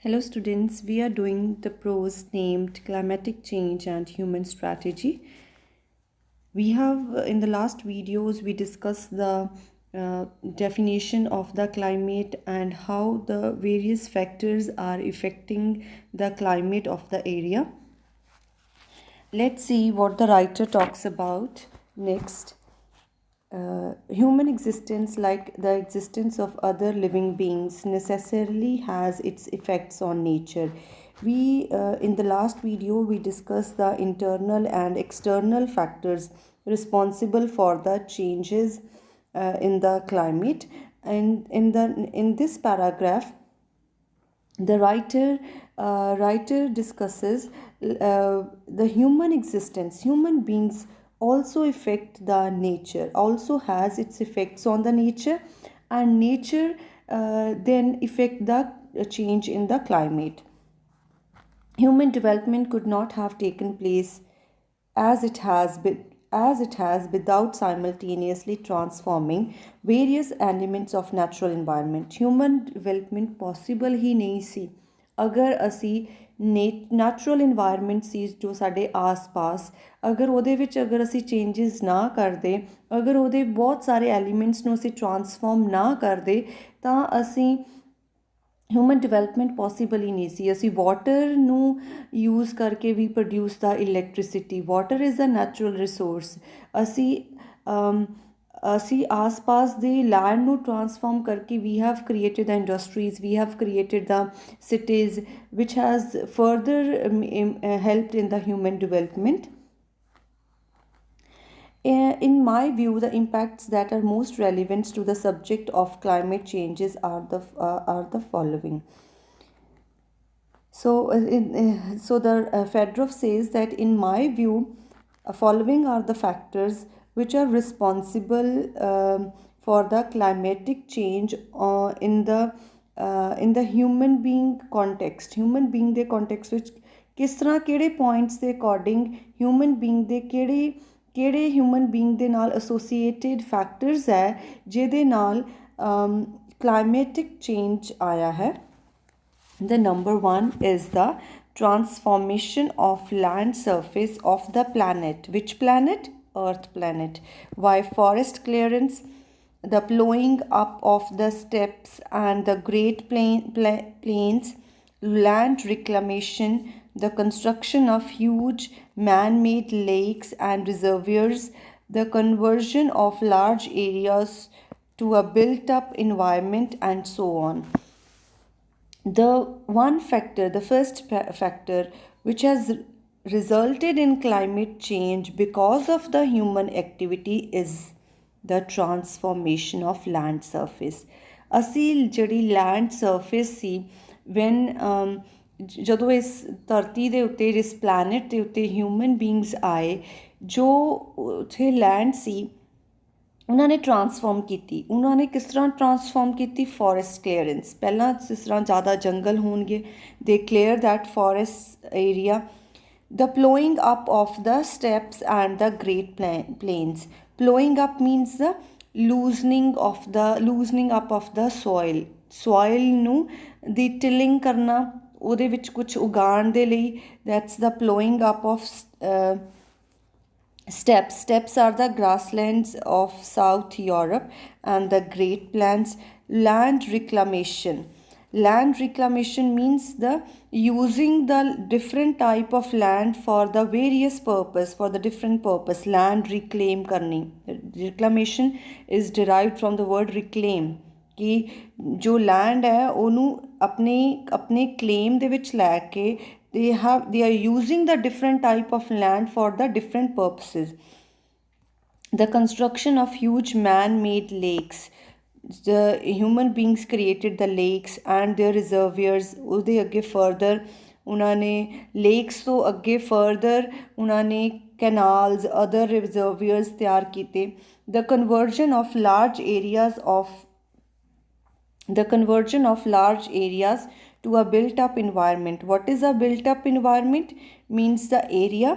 Hello students, we are doing the prose named Climatic Change and Human Strategy. We have in the last videos we discussed the definition of the climate and how the various factors are affecting the climate of the area. Let's see what the writer talks about next. Human existence, like the existence of other living beings, necessarily has its effects on nature. We in the last video we discussed the internal and external factors responsible for the changes in the climate, and in this paragraph the writer discusses the human existence. Human beings also affect the nature, also has its effects on the nature, and nature then affect the change in the climate. Human development could not have taken place as it has been without simultaneously transforming various elements of natural environment. Human development possible ही नहीं सी अगर असी natural environment ਸੀ जो साडे आस-पास अगर ਉਹਦੇ ਵਿੱਚ अगर असी changes ना करदे, अगर ਉਹਦੇ बहुत सारे elements ਨੂੰ ਅਸੀਂ transform ਨਾ ਕਰਦੇ ਤਾਂ ਅਸੀਂ ਹਿਊਮਨ ਡਿਵੈਲਪਮੈਂਟ ਪੋਸੀਬਲ ਹੀ ਨਹੀਂ ਸੀ। ਅਸੀਂ ਵਾਟਰ ਨੂੰ ਯੂਜ਼ ਕਰਕੇ ਵੀ produce the electricity. Water is a natural resource. ਅਸੀਂ ਆਸ-ਪਾਸ ਦੇ ਲੈਂਡ ਨੂੰ ਟਰਾਂਸਫਾਰਮ ਕਰਕੇ we have created the industries, we have created the cities which has further helped in the human development. In my view, the impacts that are most relevant to the subject of climate changes are the following. So, the Fedorov says that in my view, following are the factors which are responsible for the climatic change in the human being context. Human being ਦੇ context ਵਿੱਚ ਕਿਸ ਤਰ੍ਹਾਂ ਕਿਹੜੇ points ਦੇ according human being ਦੇ ਕਿਹੜੇ human being ਦੇ ਨਾਲ ਐਸੋਸੀਏਟਿਡ ਫੈਕਟਰਸ ਹੈ ਜਿਹਦੇ ਨਾਲ ਕਲਾਈਮੈਟਿਕ ਚੇਂਜ ਆਇਆ ਹੈ। The number one is the transformation of land surface of the planet. Which planet? Earth planet. Why? Forest clearance, the blowing up of the steppes and the great plains, land reclamation, the construction of huge man-made lakes and reservoirs, the conversion of large areas to a built-up environment, and so on. The first factor which has resulted in climate change because of the human activity is the transformation of land surface. ਅਸੀਂ ਜਿਹੜੀ land surface C when ਜਦੋਂ ਇਸ ਧਰਤੀ ਦੇ ਉੱਤੇ ਇਸ planet ਦੇ ਉੱਤੇ ਹਿਊਮਨ ਬੀਇੰਗਸ ਆਏ, ਜੋ ਉੱਥੇ ਲੈਂਡ ਸੀ ਉਹਨਾਂ ਨੇ ਟਰਾਂਸਫਾਰਮ ਕੀਤੀ। ਉਹਨਾਂ ਨੇ ਕਿਸ ਤਰ੍ਹਾਂ ਟਰਾਂਸਫਾਰਮ ਕੀਤੀ? Forest clearance. ਪਹਿਲਾਂ ਜਿਸ ਤਰ੍ਹਾਂ ਜ਼ਿਆਦਾ ਜੰਗਲ ਹੋਣਗੇ, ਦੇ clear that forest area. The plowing up of the steppes and the great plains. Plowing up means the loosening up of the soil. Soil ਨੂੰ ਦੀ tilling ਕਰਨਾ, ਉਹਦੇ ਵਿੱਚ ਕੁਝ ਉਗਾਉਣ ਦੇ ਲਈ, that's the plowing up of steppes. Steppes are the grasslands of South Europe and the Great Plains. Land reclamation. Land reclamation means the using the different type of land for the various purpose, for the different purpose. Land reclaim karni. Reclamation is derived from the word reclaim. कि जो land है ਉਹਨੂੰ ਆਪਣੇ claim ਦੇ ਵਿੱਚ ਲੈ ਕੇ they are using the different type of land for the different purposes. The construction of huge man-made lakes. The human beings created the lakes and their reservoirs. ਉਹਦੇ ਅੱਗੇ further ਉਹਨਾਂ ਨੇ lakes ਤੋਂ ਅੱਗੇ further ਉਹਨਾਂ ਨੇ canals, other reservoirs ਤਿਆਰ ਕੀਤੇ. The conversion of large areas to a built-up environment. What is a built-up environment? Means the area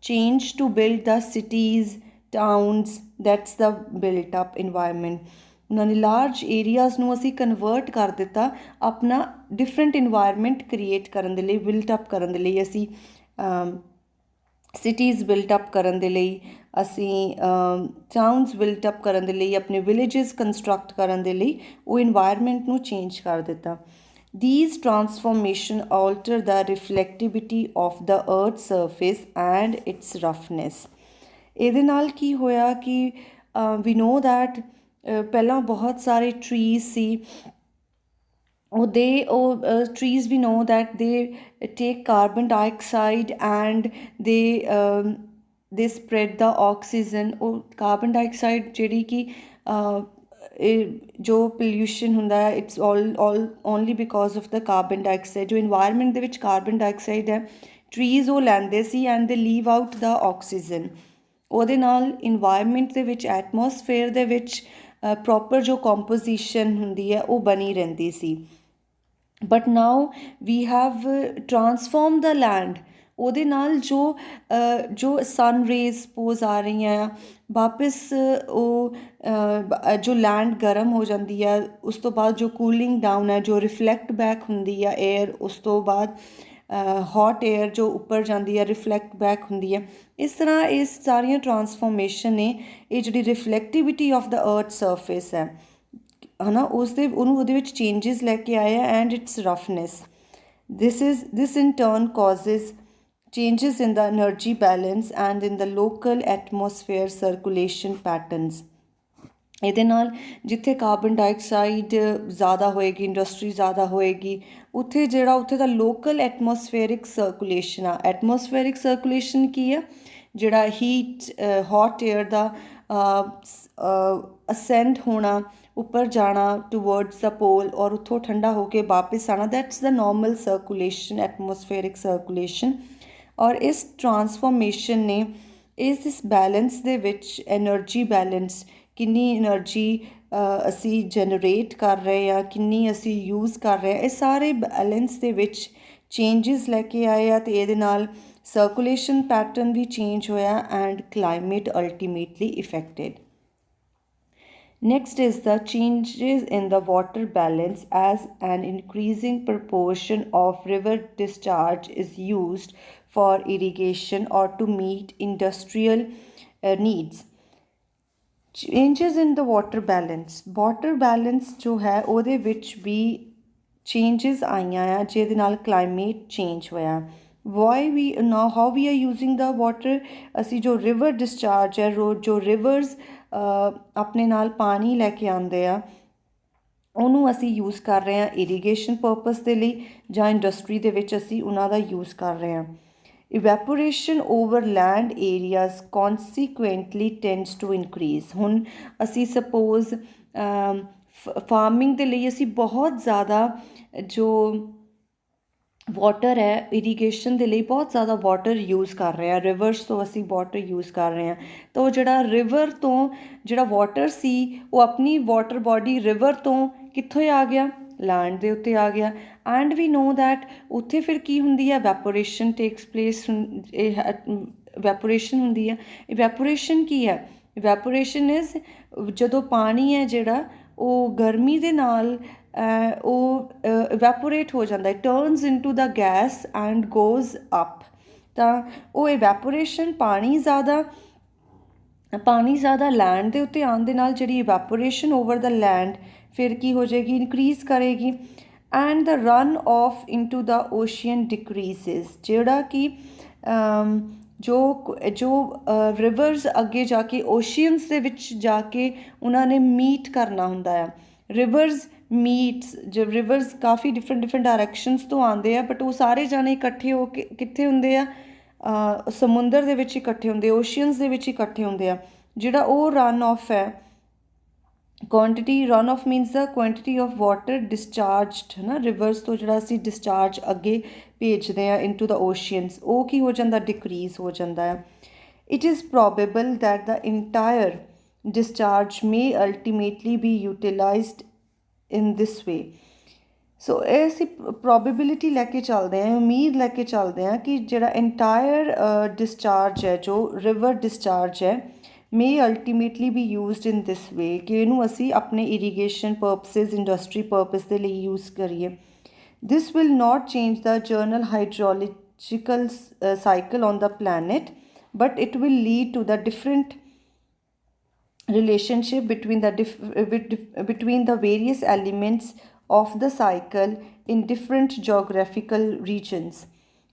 changed to build the cities, towns. That's the built-up environment. ਉਹਨਾਂ ਨੇ large areas ਨੂੰ ਅਸੀਂ convert ਕਰ ਦਿੱਤਾ ਆਪਣਾ different environment create ਕਰਨ ਦੇ ਲਈ, ਬਿਲਟ ਅਪ ਕਰਨ ਦੇ ਲਈ। ਅਸੀਂ ਸਿਟੀਜ਼ ਬਿਲਟ ਅਪ ਕਰਨ ਦੇ ਲਈ, ਅਸੀਂ ਟਾਊਨਸ ਬਿਲਟ ਅਪ ਕਰਨ ਦੇ ਲਈ, ਆਪਣੇ ਵਿਲੇਜਸ ਕੰਸਟਰਕਟ ਕਰਨ ਦੇ ਲਈ ਉਹ ਇਨਵਾਇਰਮੈਂਟ ਨੂੰ ਚੇਂਜ ਕਰ ਦਿੱਤਾ। These transformation alter the reflectivity of the earth's surface and its roughness। ਇਹਦੇ ਨਾਲ ਕੀ ਹੋਇਆ ਕਿ we know that ਪਹਿਲਾਂ ਬਹੁਤ ਸਾਰੇ trees C, trees we know that they take carbon dioxide and they spread the oxygen। ਉਹ ਕਾਰਬਨ ਡਾਈਆਕਸਾਈਡ ਜਿਹੜੀ ਕਿ ਜੋ ਪੋਲਿਊਸ਼ਨ ਹੁੰਦਾ ਹੈ it's only because of the carbon dioxide. ਜੋ ਇਨਵਾਇਰਮੈਂਟ ਦੇ ਵਿੱਚ ਕਾਰਬਨ ਡਾਈਆਕਸਾਈਡ ਹੈ ਟਰੀਜ਼ ਉਹ ਲੈਂਦੇ ਸੀ ਐਂਡ ਦੇ ਲੀਵ ਆਊਟ ਦਾ ਆਕਸੀਜਨ। ਉਹਦੇ ਨਾਲ ਇਨਵਾਇਰਮੈਂਟ ਦੇ ਵਿੱਚ ਐਟਮੋਸਫੇਅਰ ਦੇ ਵਿੱਚ ਪ੍ਰੋਪਰ ਜੋ ਕੰਪੋਜੀਸ਼ਨ ਹੁੰਦੀ ਹੈ ਉਹ ਬਣੀ ਰਹਿੰਦੀ ਸੀ। But now we have transform the land. ਉਹਦੇ ਨਾਲ ਜੋ ਸਨ ਰੇਜ਼ ਸਪੋਜ਼ ਆ ਰਹੀਆਂ ਆ ਵਾਪਿਸ ਉਹ ਜੋ ਲੈਂਡ ਗਰਮ ਹੋ ਜਾਂਦੀ ਹੈ, ਉਸ ਤੋਂ ਬਾਅਦ ਜੋ ਕੂਲਿੰਗ ਡਾਊਨ ਹੈ, ਜੋ ਰਿਫਲੈਕਟ ਬੈਕ ਹੁੰਦੀ ਹੈ ਏਅਰ, ਉਸ ਤੋਂ ਬਾਅਦ ਹੌਟ ਏਅਰ ਜੋ ਉੱਪਰ ਜਾਂਦੀ ਹੈ ਰਿਫਲੈਕਟ ਬੈਕ ਹੁੰਦੀ ਹੈ। ਇਸ ਤਰ੍ਹਾਂ ਇਹ ਸਾਰੀਆਂ ਟਰਾਂਸਫੋਰਮੇਸ਼ਨ ਨੇ ਇਹ ਜਿਹੜੀ ਰਿਫਲੈਕਟੀਵਿਟੀ ਆਫ ਦਾ ਅਰਥ ਸਰਫੇਸ ਹੈ ਹੈ ਨਾ ਉਹਨੂੰ ਉਹਦੇ ਵਿੱਚ ਚੇਂਜਿਸ ਲੈ ਕੇ ਆਏ ਆ and it's roughness. this in turn causes changes in the energy balance and in the local atmosphere circulation patterns। ਇਹਦੇ ਨਾਲ ਜਿੱਥੇ ਕਾਰਬਨ ਡਾਈਆਕਸਾਈਡ ਜ਼ਿਆਦਾ ਹੋਏਗੀ, ਇੰਡਸਟਰੀ ਜ਼ਿਆਦਾ ਹੋਏਗੀ, ਉੱਥੇ ਦਾ ਲੋਕਲ ਐਟਮੋਸਫੇਰਿਕ ਸਰਕੂਲੇਸ਼ਨ ਆ। ਐਟਮੋਸਫੇਰਿਕ ਸਰਕੂਲੇਸ਼ਨ ਕੀ ਆ? ਜਿਹੜਾ ਹੀਟ ਹੌਟ ਏਅਰ ਦਾ ਅਸੈਂਡ ਹੋਣਾ, ਉੱਪਰ ਜਾਣਾ ਟੂਵਰਡਸ ਦਾ ਪੋਲ ਔਰ ਉੱਥੋਂ ਠੰਡਾ ਹੋ ਕੇ ਵਾਪਿਸ ਆਉਣਾ, that's the normal circulation, atmospheric circulation. ਔਰ ਇਸ ਟਰਾਂਸਫੋਰਮੇਸ਼ਨ ਨੇ ਇਸ ਬੈਲੈਂਸ ਦੇ ਵਿੱਚ ਐਨਰਜੀ ਬੈਲੈਂਸ, ਕਿੰਨੀ ਐਨਰਜੀ ਅਸੀਂ ਜਨਰੇਟ ਕਰ ਰਹੇ ਹਾਂ, ਕਿੰਨੀ ਅਸੀਂ ਯੂਜ਼ ਕਰ ਰਹੇ ਹਾਂ, ਇਹ ਸਾਰੇ ਬੈਲੈਂਸ ਦੇ ਵਿੱਚ ਚੇਂਜਿਸ ਲੈ ਕੇ ਆਏ ਆ ਅਤੇ ਇਹਦੇ ਨਾਲ ਸਰਕੂਲੇਸ਼ਨ ਪੈਟਰਨ ਵੀ ਚੇਂਜ ਹੋਇਆ and climate ultimately affected. Next is the changes in the water balance as an increasing proportion of river discharge is used for irrigation or to meet industrial needs। Changes in the water balance ਜੋ ਹੈ ਉਹਦੇ ਵਿੱਚ ਵੀ changes ਆਈਆਂ ਆ ਜਿਹਦੇ ਨਾਲ climate change ਹੋਇਆ। how we are using the water? ਅਸੀਂ ਜੋ river discharge ਹੈ, ਜੋ rivers ਆਪਣੇ ਨਾਲ ਪਾਣੀ ਲੈ ਕੇ ਆਉਂਦੇ ਆ ਉਹਨੂੰ ਅਸੀਂ ਯੂਜ਼ ਕਰ ਰਹੇ ਹਾਂ ਇਰੀਗੇਸ਼ਨ ਪਰਪਸ ਦੇ ਲਈ ਜਾਂ ਇੰਡਸਟਰੀ ਦੇ ਵਿੱਚ ਅਸੀਂ ਉਹਨਾਂ ਦਾ ਯੂਜ਼ ਕਰ ਰਹੇ ਹਾਂ। Evaporation over land areas consequently tends to increase. ਹੁਣ ਅਸੀਂ ਸਪੋਜ਼ ਫਾਰਮਿੰਗ ਦੇ ਲਈ ਅਸੀਂ ਬਹੁਤ ਜ਼ਿਆਦਾ ਜੋ ਵਾਟਰ ਹੈ ਇਰੀਗੇਸ਼ਨ ਦੇ ਲਈ ਬਹੁਤ ਜ਼ਿਆਦਾ ਵਾਟਰ ਯੂਜ਼ ਕਰ ਰਹੇ ਹਾਂ, ਰਿਵਰਸ ਤੋਂ ਅਸੀਂ ਵਾਟਰ ਯੂਜ਼ ਕਰ ਰਹੇ ਹਾਂ। ਤਾਂ ਉਹ ਜਿਹੜਾ ਰਿਵਰ ਤੋਂ ਜਿਹੜਾ ਵਾਟਰ ਸੀ ਉਹ ਆਪਣੀ ਵਾਟਰ ਬੋਡੀ ਰਿਵਰ ਤੋਂ ਕਿੱਥੋਂ ਆ ਗਿਆ? ਲੈਂਡ ਦੇ ਉੱਤੇ ਆ ਗਿਆ। ਐਂਡ ਵੀ ਨੋ ਦੈਟ ਉੱਥੇ ਫਿਰ ਕੀ ਹੁੰਦੀ ਹੈ? ਵੈਪੋਰੇਸ਼ਨ ਟੇਕਸ ਪਲੇਸ। ਵੈਪੋਰੇਸ਼ਨ ਹੁੰਦੀ ਹੈ। ਇਵੈਪੋਰੇਸ਼ਨ ਕੀ ਹੈ? ਇਵੈਪੋਰੇਸ਼ਨ ਇਜ਼ ਜਦੋਂ ਪਾਣੀ ਹੈ ਜਿਹੜਾ ਉਹ ਗਰਮੀ ਦੇ ਨਾਲ ਉਹ ਇਵੈਪੋਰੇਟ ਹੋ ਜਾਂਦਾ, turns into the gas and goes up. ਤਾਂ ਉਹ ਇਵੈਪੋਰੇਸ਼ਨ ਪਾਣੀ ਜ਼ਿਆਦਾ ਲੈਂਡ ਦੇ ਉੱਤੇ ਆਉਣ ਦੇ ਨਾਲ ਜਿਹੜੀ ਇਵੈਪੋਰੇਸ਼ਨ ਓਵਰ ਦਾ ਲੈਂਡ ਫਿਰ ਕੀ ਹੋ ਜਾਏਗੀ? ਇਨਕਰੀਜ਼ ਕਰੇਗੀ। And the run off into the ocean decreases. ਜਿਹੜਾ ਕਿ ਜੋ ਰਿਵਰਸ ਅੱਗੇ ਜਾ ਕੇ ਓਸ਼ੀਅਨਸ ਦੇ ਵਿੱਚ ਜਾ ਕੇ ਉਹਨਾਂ ਨੇ ਮੀਟ ਕਰਨਾ ਹੁੰਦਾ ਆ। ਰਿਵਰਸ ਕਾਫੀ ਡਿਫਰੈਂਟ ਡਾਇਰੈਕਸ਼ਨਸ ਤੋਂ ਆਉਂਦੇ ਆ ਬਟ ਉਹ ਸਾਰੇ ਜਾਣੇ ਇਕੱਠੇ ਹੋ ਕੇ ਕਿੱਥੇ ਹੁੰਦੇ ਆ? ਸਮੁੰਦਰ ਦੇ ਵਿੱਚ ਇਕੱਠੇ ਹੁੰਦੇ, ਓਸ਼ੀਅਨਸ ਦੇ ਵਿੱਚ ਇਕੱਠੇ ਹੁੰਦੇ ਆ। ਜਿਹੜਾ ਉਹ ਰਨ ਆਫ ਹੈ quantity, runoff means the quantity of water discharged ਹੈ ਨਾ, ਰਿਵਰਸ ਤੋਂ ਜਿਹੜਾ ਅਸੀਂ ਡਿਸਚਾਰਜ ਅੱਗੇ ਭੇਜਦੇ ਹਾਂ ਇਨਟੂ ਦਾ ਓਸ਼ੀਅਨਸ, ਉਹ ਕੀ ਹੋ ਜਾਂਦਾ? ਡਿਕਰੀਜ਼ ਹੋ ਜਾਂਦਾ ਹੈ। It is probable that the entire discharge may ultimately be utilized in this way। ਸੋ ਇਹ ਅਸੀਂ ਪ੍ਰੋਬੇਬਿਲਿਟੀ ਲੈ ਕੇ ਚੱਲਦੇ ਹਾਂ, ਉਮੀਦ ਲੈ ਕੇ ਚੱਲਦੇ ਹਾਂ ਕਿ ਜਿਹੜਾ ਇੰਟਾਇਰ ਡਿਸਚਾਰਜ ਹੈ, ਜੋ ਰਿਵਰ ਡਿਸਚਾਰਜ ਹੈ may ultimately be used in this way कि ਇਹਨੂੰ ਅਸੀਂ ਆਪਣੇ irrigation purposes industry purpose ਦੇ ਲਈ use ਕਰੀਏ. This will not change the general hydrological cycle on the planet, but it will lead to the different relationship between between the various elements of the cycle in different geographical regions.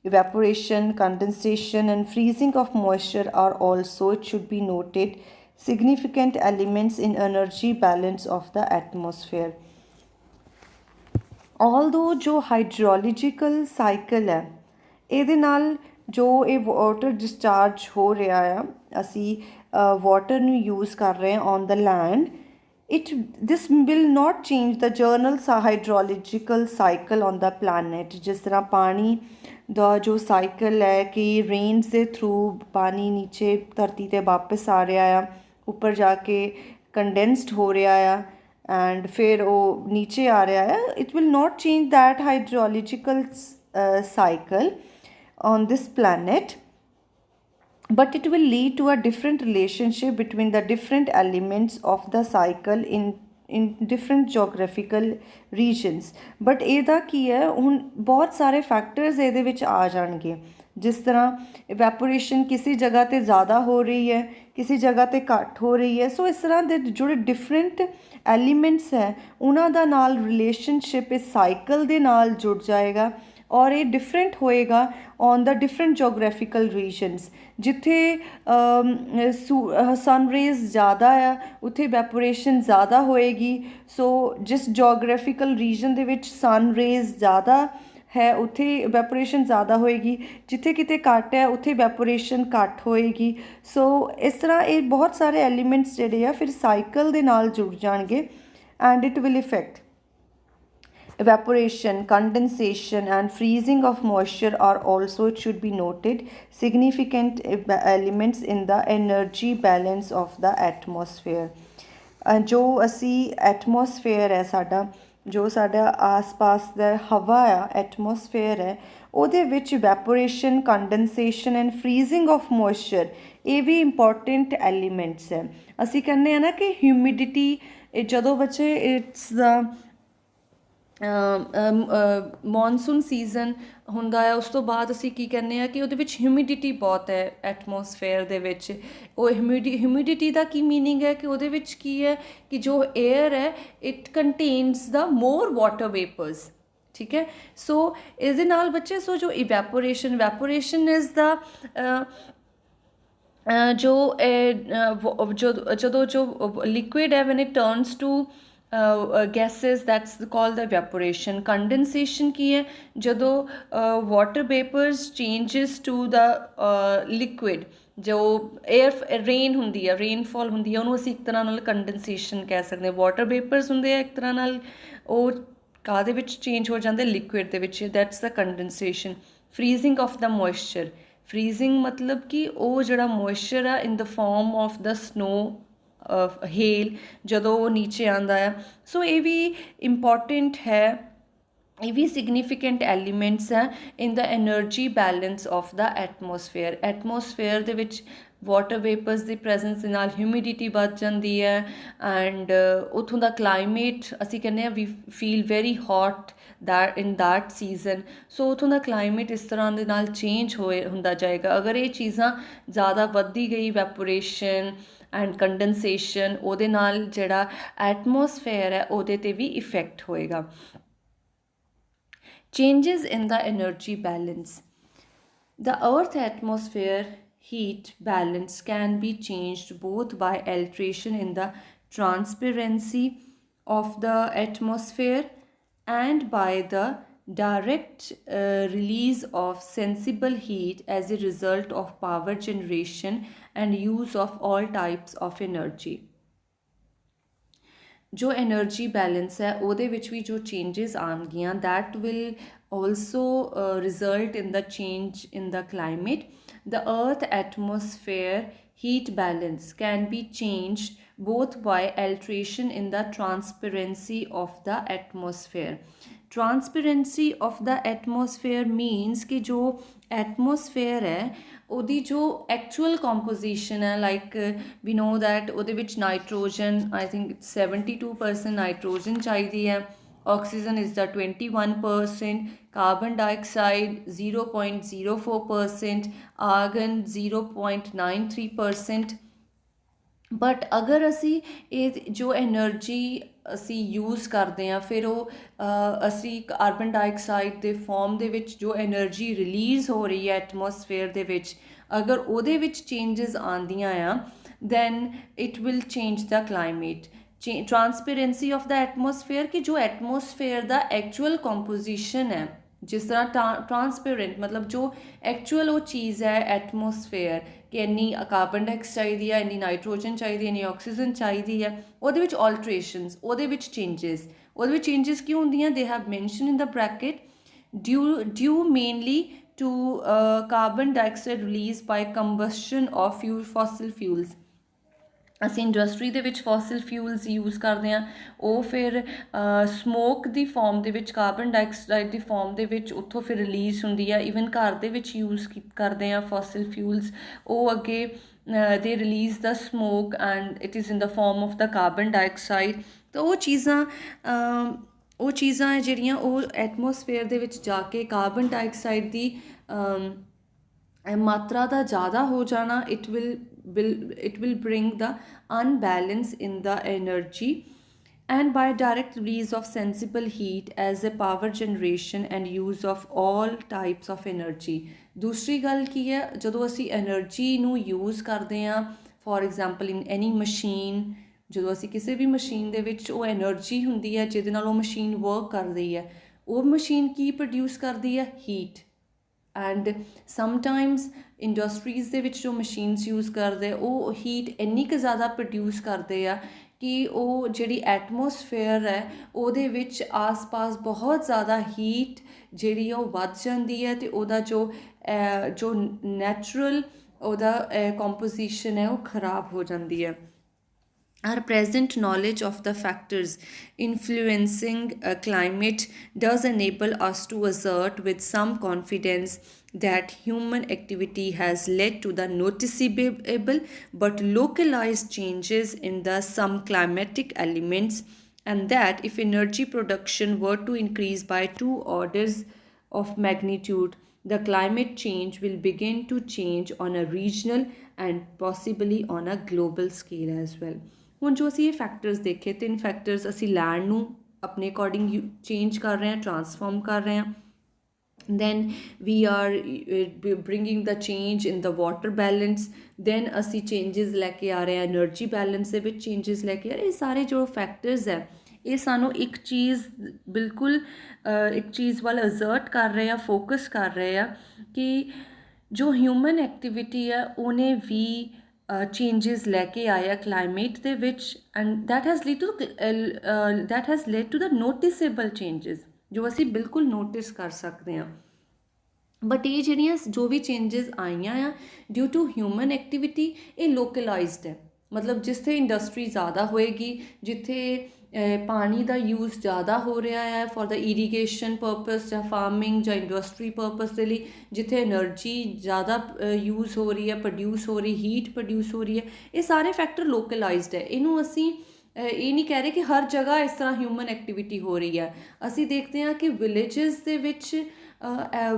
Evaporation, condensation, and freezing of moisture are also, it should be noted, significant elements in energy balance of the atmosphere. Although जो ਹਾਈਡਰੋਲੋਜੀਕਲ cycle ਹੈ ਇਹਦੇ ਨਾਲ ਜੋ ਇਹ water discharge ਹੋ ਰਿਹਾ ਆ ਅਸੀਂ ਵਾਟਰ ਨੂੰ ਯੂਜ਼ ਕਰ ਰਹੇ ਹਾਂ on the land this will not change the general hydrological cycle on the planet. ਜਿਸ ਤਰ੍ਹਾਂ ਪਾਣੀ ਦਾ ਜੋ ਸਾਈਕਲ ਹੈ ਕਿ ਰੇਨਸ ਦੇ ਥਰੂ ਪਾਣੀ ਨੀਚੇ ਧਰਤੀ 'ਤੇ ਵਾਪਸ ਆ ਰਿਹਾ ਆ ਉੱਪਰ ਜਾ ਕੇ ਕੰਡੈਂਸਡ ਹੋ ਰਿਹਾ ਆ and फिर वो नीचे आ रहा है. It will not change that hydrological cycle on this planet, but it will lead to a different relationship between the different elements of the cycle in different geographical regions. But ਇਹਦਾ ਕੀ ਹੈ ਹੁਣ ਬਹੁਤ ਸਾਰੇ ਫੈਕਟਰਸ ਇਹਦੇ ਵਿੱਚ ਆ ਜਾਣਗੇ ਜਿਸ ਤਰ੍ਹਾਂ ਇਵੈਪੋਰੇਸ਼ਨ ਕਿਸੇ ਜਗ੍ਹਾ 'ਤੇ ਜ਼ਿਆਦਾ ਹੋ ਰਹੀ ਹੈ ਕਿਸੇ ਜਗ੍ਹਾ 'ਤੇ ਘੱਟ ਹੋ ਰਹੀ ਹੈ ਸੋ ਇਸ ਤਰ੍ਹਾਂ ਦੇ ਜਿਹੜੇ ਡਿਫਰੈਂਟ ਐਲੀਮੈਂਟਸ ਹੈ ਉਹਨਾਂ ਦਾ ਨਾਲ ਰਿਲੇਸ਼ਨਸ਼ਿਪ ਇਸ ਸਾਈਕਲ ਦੇ ਨਾਲ ਜੁੜ ਜਾਏਗਾ ਔਰ ਇਹ ਡਿਫਰੈਂਟ ਹੋਏਗਾ ਔਨ ਦਾ ਡਿਫਰੈਂਟ ਜੋਗ੍ਰਾਫੀਕਲ ਰੀਜਨਸ ਜਿੱਥੇ ਸਨ ਰੇਜ਼ ਜ਼ਿਆਦਾ ਆ ਉੱਥੇ ਇਵੈਪੋਰੇਸ਼ਨ ਜ਼ਿਆਦਾ ਹੋਏਗੀ ਸੋ ਜਿਸ ਜੋਗ੍ਰਾਫੀਕਲ ਰੀਜਨ ਦੇ ਵਿੱਚ ਸਨ ਰੇਜ਼ ਜ਼ਿਆਦਾ ਹੈ ਉੱਥੇ ਇਵੈਪੋਰੇਸ਼ਨ ਜ਼ਿਆਦਾ ਹੋਏਗੀ ਜਿੱਥੇ ਕਿਤੇ ਘੱਟ ਹੈ ਉੱਥੇ ਇਵੈਪੋਰੇਸ਼ਨ ਘੱਟ ਹੋਏਗੀ ਸੋ ਇਸ ਤਰ੍ਹਾਂ ਇਹ ਬਹੁਤ ਸਾਰੇ ਐਲੀਮੈਂਟਸ ਜਿਹੜੇ ਆ ਫਿਰ ਸਾਈਕਲ ਦੇ ਨਾਲ ਜੁੜ ਜਾਣਗੇ and it will effect evaporation, condensation and freezing of moisture are also, it should be noted, significant elements in the energy balance of the atmosphere. ਜੋ ਅਸੀਂ ਐਟਮੋਸਫੇਅਰ ਹੈ ਸਾਡਾ ਜੋ ਸਾਡਾ ਆਸ-ਪਾਸ ਦਾ ਹਵਾ ਆ ਐਟਮੋਸਫੇਅਰ ਹੈ ਉਹਦੇ ਵਿੱਚ evaporation ਕੰਡੈਂਸੇਸ਼ਨ and freezing of moisture ਇਹ ਵੀ ਇੰਪੋਰਟੈਂਟ ਐਲੀਮੈਂਟਸ ਹੈ ਅਸੀਂ ਕਹਿੰਦੇ ਹਾਂ ਨਾ ਕਿ ਹਿਊਮਿਡਿਟੀ ਜਦੋਂ ਬੱਚੇ ਇਟਸ ਦਾ ਮੌਨਸੂਨ ਸੀਜ਼ਨ ਹੁੰਦਾ ਹੈ ਉਸ ਤੋਂ ਬਾਅਦ ਅਸੀਂ ਕੀ ਕਹਿੰਦੇ ਹਾਂ ਕਿ ਉਹਦੇ ਵਿੱਚ ਹਿਊਮਿਡਿਟੀ ਬਹੁਤ ਹੈ ਐਟਮੋਸਫੇਅਰ ਦੇ ਵਿੱਚ ਉਹ ਹਿਊਮਿਡਿਟੀ ਦਾ ਕੀ ਮੀਨਿੰਗ ਹੈ ਕਿ ਉਹਦੇ ਵਿੱਚ ਕੀ ਹੈ ਕਿ ਜੋ ਏਅਰ ਹੈ it contains the more water vapours ਠੀਕ ਹੈ ਸੋ ਇਸ ਦੇ ਨਾਲ ਬੱਚੇ ਸੋ ਜੋ ਇਵੈਪੋਰੇਸ਼ਨ ਇਜ਼ ਦਾ ਜਦੋਂ ਜੋ ਲਿਕੁਇਡ ਹੈ when it turns to gases that's called the evaporation. Condensation ਕੀ ਹੈ ਜਦੋਂ water vapors changes to the liquid ਜੋ ਏਅਰ ਰੇਨ ਹੁੰਦੀ ਹੈ ਰੇਨਫਾਲ ਹੁੰਦੀ ਹੈ ਉਹਨੂੰ ਅਸੀਂ ਇੱਕ ਤਰ੍ਹਾਂ ਨਾਲ ਕੰਡੈਂਸੇਸ਼ਨ ਕਹਿ ਸਕਦੇ ਹਾਂ ਵਾਟਰ ਵੇਪਰਸ ਹੁੰਦੇ ਆ ਇੱਕ ਤਰ੍ਹਾਂ ਨਾਲ ਉਹ ਕਾਹਦੇ ਵਿੱਚ ਚੇਂਜ ਹੋ ਜਾਂਦੇ ਲਿਕੁਇਡ ਦੇ ਵਿੱਚ that's the condensation freezing of the moisture freezing ਮਤਲਬ ਕਿ ਉਹ ਜਿਹੜਾ ਮੋਇਸਚਰ ਆ in the form of the snow hail ਜਦੋਂ ਉਹ ਨੀਚੇ ਆਉਂਦਾ ਆ ਸੋ ਇਹ ਵੀ ਇੰਪੋਰਟੈਂਟ ਹੈ ਇਹ ਵੀ ਸਿਗਨੀਫਿਕੈਂਟ ਐਲੀਮੈਂਟਸ ਹੈ in the energy balance of the atmosphere ਦੇ ਵਿੱਚ ਵਾਟਰ ਵੇਪਰਸ ਦੀ ਪ੍ਰੈਜ਼ੈਂਸ ਦੇ ਨਾਲ ਹਿਊਮਿਡਿਟੀ ਵੱਧ ਜਾਂਦੀ ਹੈ ਐਂਡ ਉੱਥੋਂ ਦਾ ਕਲਾਈਮੇਟ ਅਸੀਂ ਕਹਿੰਦੇ ਹਾਂ we feel very hot in that season so ਉੱਥੋਂ ਦਾ ਕਲਾਈਮੇਟ ਇਸ ਤਰ੍ਹਾਂ ਦੇ ਨਾਲ ਚੇਂਜ ਹੁੰਦਾ ਜਾਏਗਾ ਅਗਰ ਇਹ ਚੀਜ਼ਾਂ ਜ਼ਿਆਦਾ ਵੱਧਦੀ ਗਈ ਵੈਪੋਰੇਸ਼ਨ ਐਂਡ ਕੰਡੈਂਸੇਸ਼ਨ ਉਹਦੇ ਨਾਲ ਜਿਹੜਾ ਐਟਮੋਸਫੇਅਰ ਹੈ ਉਹਦੇ 'ਤੇ ਵੀ ਇਫੈਕਟ ਹੋਏਗਾ changes in the energy balance. The Earth atmosphere heat balance can be changed both by alteration in the transparency of the atmosphere and by the direct release of sensible heat as a result of power generation and use of all types of energy. ਜੋ energy balance ਹੈ ਉਹਦੇ ਵਿੱਚ ਵੀ ਜੋ changes ਆਉਣਗੀਆਂ that will also result in the change in the climate. The earth atmosphere heat balance can be changed both by alteration in the transparency of the atmosphere. Transparency of the atmosphere means कि जो atmosphere है ਉਹਦੀ ਜੋ actual composition ਹੈ like we know that ਉਹਦੇ ਵਿੱਚ nitrogen I think 72% nitrogen ਚਾਹੀਦੀ ਹੈ, oxygen is the 21%, carbon dioxide 0.04%, argon 0.93%. But ਅਗਰ ਅਸੀਂ ਇਹ ਜੋ ਐਨਰਜੀ ਅਸੀਂ ਯੂਜ਼ ਕਰਦੇ ਹਾਂ ਫਿਰ ਉਹ ਅਸੀਂ ਕਾਰਬਨ ਡਾਈਆਕਸਾਈਡ ਦੇ ਫਾਰਮ ਦੇ ਵਿੱਚ ਜੋ ਐਨਰਜੀ ਰਿਲੀਜ਼ ਹੋ ਰਹੀ ਹੈ ਐਟਮੋਸਫੇਅਰ ਦੇ ਵਿੱਚ ਅਗਰ ਉਹਦੇ ਵਿੱਚ ਚੇਂਜਸ ਆਉਂਦੀਆਂ ਆ then it will change the climate. Transparency of the atmosphere कि जो एटमोसफेयर ਦਾ एक्चुअल composition है जिस तरह ट्रांसपेरेंट मतलब जो एक्चुअल वो चीज़ है एटमोसफेयर कि इन्नी कार्बन डाइऑक्साइड चाहिए इन्नी नाइट्रोजन चाहिए इन्नी ऑक्सीजन चाहिए है ਉਹਦੇ ਵਿੱਚ alterations ਉਹਦੇ ਵਿੱਚ changes क्यों ਹੁੰਦੀਆਂ they have mentioned in the bracket due mainly to carbon dioxide release by combustion of fossil fuels. ਅਸੀਂ ਇੰਡਸਟਰੀ ਦੇ ਵਿੱਚ ਫੋਸਿਲ ਫਿਊਲਸ ਯੂਜ਼ ਕਰਦੇ ਹਾਂ ਉਹ ਫਿਰ ਸਮੋਕ ਦੀ ਫਾਰਮ ਦੇ ਵਿੱਚ ਕਾਰਬਨ ਡਾਈਆਕਸਾਈਡ ਦੀ ਫਾਰਮ ਦੇ ਵਿੱਚ ਉੱਥੋਂ ਫਿਰ ਰਿਲੀਜ਼ ਹੁੰਦੀ ਹੈ ਈਵਨ ਘਰ ਦੇ ਵਿੱਚ ਯੂਜ਼ ਕਰਦੇ ਹਾਂ ਫੋਸਿਲ ਫਿਊਲਸ ਉਹ ਅੱਗੇ ਦੇ release the smoke and it is in the farm of the carbon dioxide ਤਾਂ ਉਹ ਚੀਜ਼ਾਂ ਹੈ ਜਿਹੜੀਆਂ ਉਹ ਐਟਮੋਸਫੇਅਰ ਦੇ ਵਿੱਚ ਜਾ ਕੇ ਕਾਰਬਨ ਡਾਈਆਕਸਾਈਡ ਦੀ ਮਾਤਰਾ ਦਾ ਜ਼ਿਆਦਾ ਹੋ ਜਾਣਾ it will bring the unbalance in the energy and by direct release of sensible heat as a power generation and use of all types of energy. ਦੂਸਰੀ ਗੱਲ ਕੀ ਹੈ ਜਦੋਂ ਅਸੀਂ ਐਨਰਜੀ ਨੂੰ ਯੂਜ਼ ਕਰਦੇ ਹਾਂ for example in any machine ਜਦੋਂ ਅਸੀਂ ਕਿਸੇ ਵੀ ਮਸ਼ੀਨ ਦੇ ਵਿੱਚ ਉਹ ਐਨਰਜੀ ਹੁੰਦੀ ਹੈ ਜਿਹਦੇ ਨਾਲ ਉਹ ਮਸ਼ੀਨ ਵਰਕ ਕਰ ਰਹੀ ਹੈ ਉਹ ਮਸ਼ੀਨ ਕੀ ਪ੍ਰੋਡਿਊਸ ਕਰਦੀ ਹੈ ਹੀਟ ਐਂਡ ਸਮਟਾਈਮਸ ਇੰਡਸਟਰੀਜ਼ ਦੇ ਵਿੱਚ ਜੋ ਮਸ਼ੀਨਸ ਯੂਜ਼ ਕਰਦੇ ਉਹ ਹੀਟ ਇੰਨੀ ਕੁ ਜ਼ਿਆਦਾ ਪ੍ਰੋਡਿਊਸ ਕਰਦੇ ਆ ਕਿ ਉਹ ਜਿਹੜੀ ਐਟਮੋਸਫੇਅਰ ਹੈ ਉਹਦੇ ਵਿੱਚ ਆਸ-ਪਾਸ ਬਹੁਤ ਜ਼ਿਆਦਾ ਹੀਟ ਜਿਹੜੀ ਉਹ ਵੱਧ ਜਾਂਦੀ ਹੈ ਅਤੇ ਉਹਦਾ ਜੋ ਨੈਚੁਰਲ ਉਹਦਾ ਕੰਪੋਜੀਸ਼ਨ ਹੈ ਉਹ ਖਰਾਬ ਹੋ ਜਾਂਦੀ ਹੈ. Our present knowledge of the factors influencing climate does enable us to assert with some confidence that human activity has led to the noticeable but localized changes in the some climatic elements, and that if energy production were to increase by 2 orders of magnitude, the climate change will begin to change on a regional and possibly on a global scale as well. ਹੁਣ ਜੋ ਅਸੀਂ ਇਹ factors ਦੇਖੇ 3 factors ਅਸੀਂ land ਨੂੰ ਆਪਣੇ according change ਕਰ ਰਹੇ ਹਾਂ ਟਰਾਂਸਫਾਰਮ ਕਰ ਰਹੇ ਹਾਂ then we are bringing the change in the water balance then ਅਸੀਂ changes ਲੈ ਕੇ ਆ ਰਹੇ ਹਾਂ energy balance ਦੇ ਵਿੱਚ changes ਲੈ ਕੇ ਆ ਰਹੇ ਇਹ ਸਾਰੇ ਜੋ ਫੈਕਟਰਸ ਹੈ ਇਹ ਸਾਨੂੰ ਇੱਕ ਚੀਜ਼ ਬਿਲਕੁਲ ਇੱਕ ਚੀਜ਼ ਵੱਲ ਅਜ਼ਰਟ ਕਰ ਰਹੇ ਆ ਫੋਕਸ ਕਰ ਰਹੇ ਆ ਕਿ ਜੋ ਹਿਊਮਨ ਐਕਟੀਵਿਟੀ ਹੈ ਉਹਨੇ ਵੀ changes ਲੈ ਕੇ ਆਇਆ ਕਲਾਈਮੇਟ ਦੇ ਵਿੱਚ and that has led to the noticeable changes ਜੋ ਅਸੀਂ ਬਿਲਕੁਲ ਨੋਟਿਸ ਕਰ ਸਕਦੇ ਹਾਂ ਬਟ ਇਹ ਜਿਹੜੀਆਂ ਜੋ ਵੀ ਚੇਂਜਸ ਆਈਆਂ ਆ ਡਿਊ ਟੂ ਹਿਊਮਨ ਐਕਟੀਵਿਟੀ ਇਹ ਲੋਕਲਾਈਜ਼ਡ ਹੈ ਮਤਲਬ ਜਿੱਥੇ ਇੰਡਸਟਰੀ ਜ਼ਿਆਦਾ ਹੋਏਗੀ ਜਿੱਥੇ ਪਾਣੀ ਦਾ ਯੂਜ਼ ਜ਼ਿਆਦਾ ਹੋ ਰਿਹਾ ਹੈ ਫॉर द ਇਰੀਗੇਸ਼ਨ ਪਰਪਸ ਜਾਂ ਫਾਰਮਿੰਗ ਜਾਂ ਇੰਡਸਟਰੀ ਪਰਪਸ ਦੇ ਲਈ ਜਿੱਥੇ એનર્ਜੀ ਜ਼ਿਆਦਾ ਯੂਜ਼ ਹੋ ਰਹੀ ਹੈ ਪ੍ਰੋਡਿਊਸ ਹੋ ਰਹੀ ਹੀਟ ਪ੍ਰੋਡਿਊਸ ਹੋ ਰਹੀ ਹੈ ਇਹ ਸਾਰੇ ਫੈਕਟਰ ਲੋਕਲਾਈਜ਼ਡ ਹੈ ਇਹਨੂੰ ਅਸੀਂ ਇਹ ਨਹੀਂ ਕਹਿ ਰਹੇ ਕਿ ਹਰ ਜਗ੍ਹਾ ਇਸ ਤਰ੍ਹਾਂ ਹਿਊਮਨ ਐਕਟੀਵਿਟੀ ਹੋ ਰਹੀ ਹੈ ਅਸੀਂ ਦੇਖਦੇ ਹਾਂ ਕਿ ਵਿਲੇਜਸ ਦੇ ਵਿੱਚ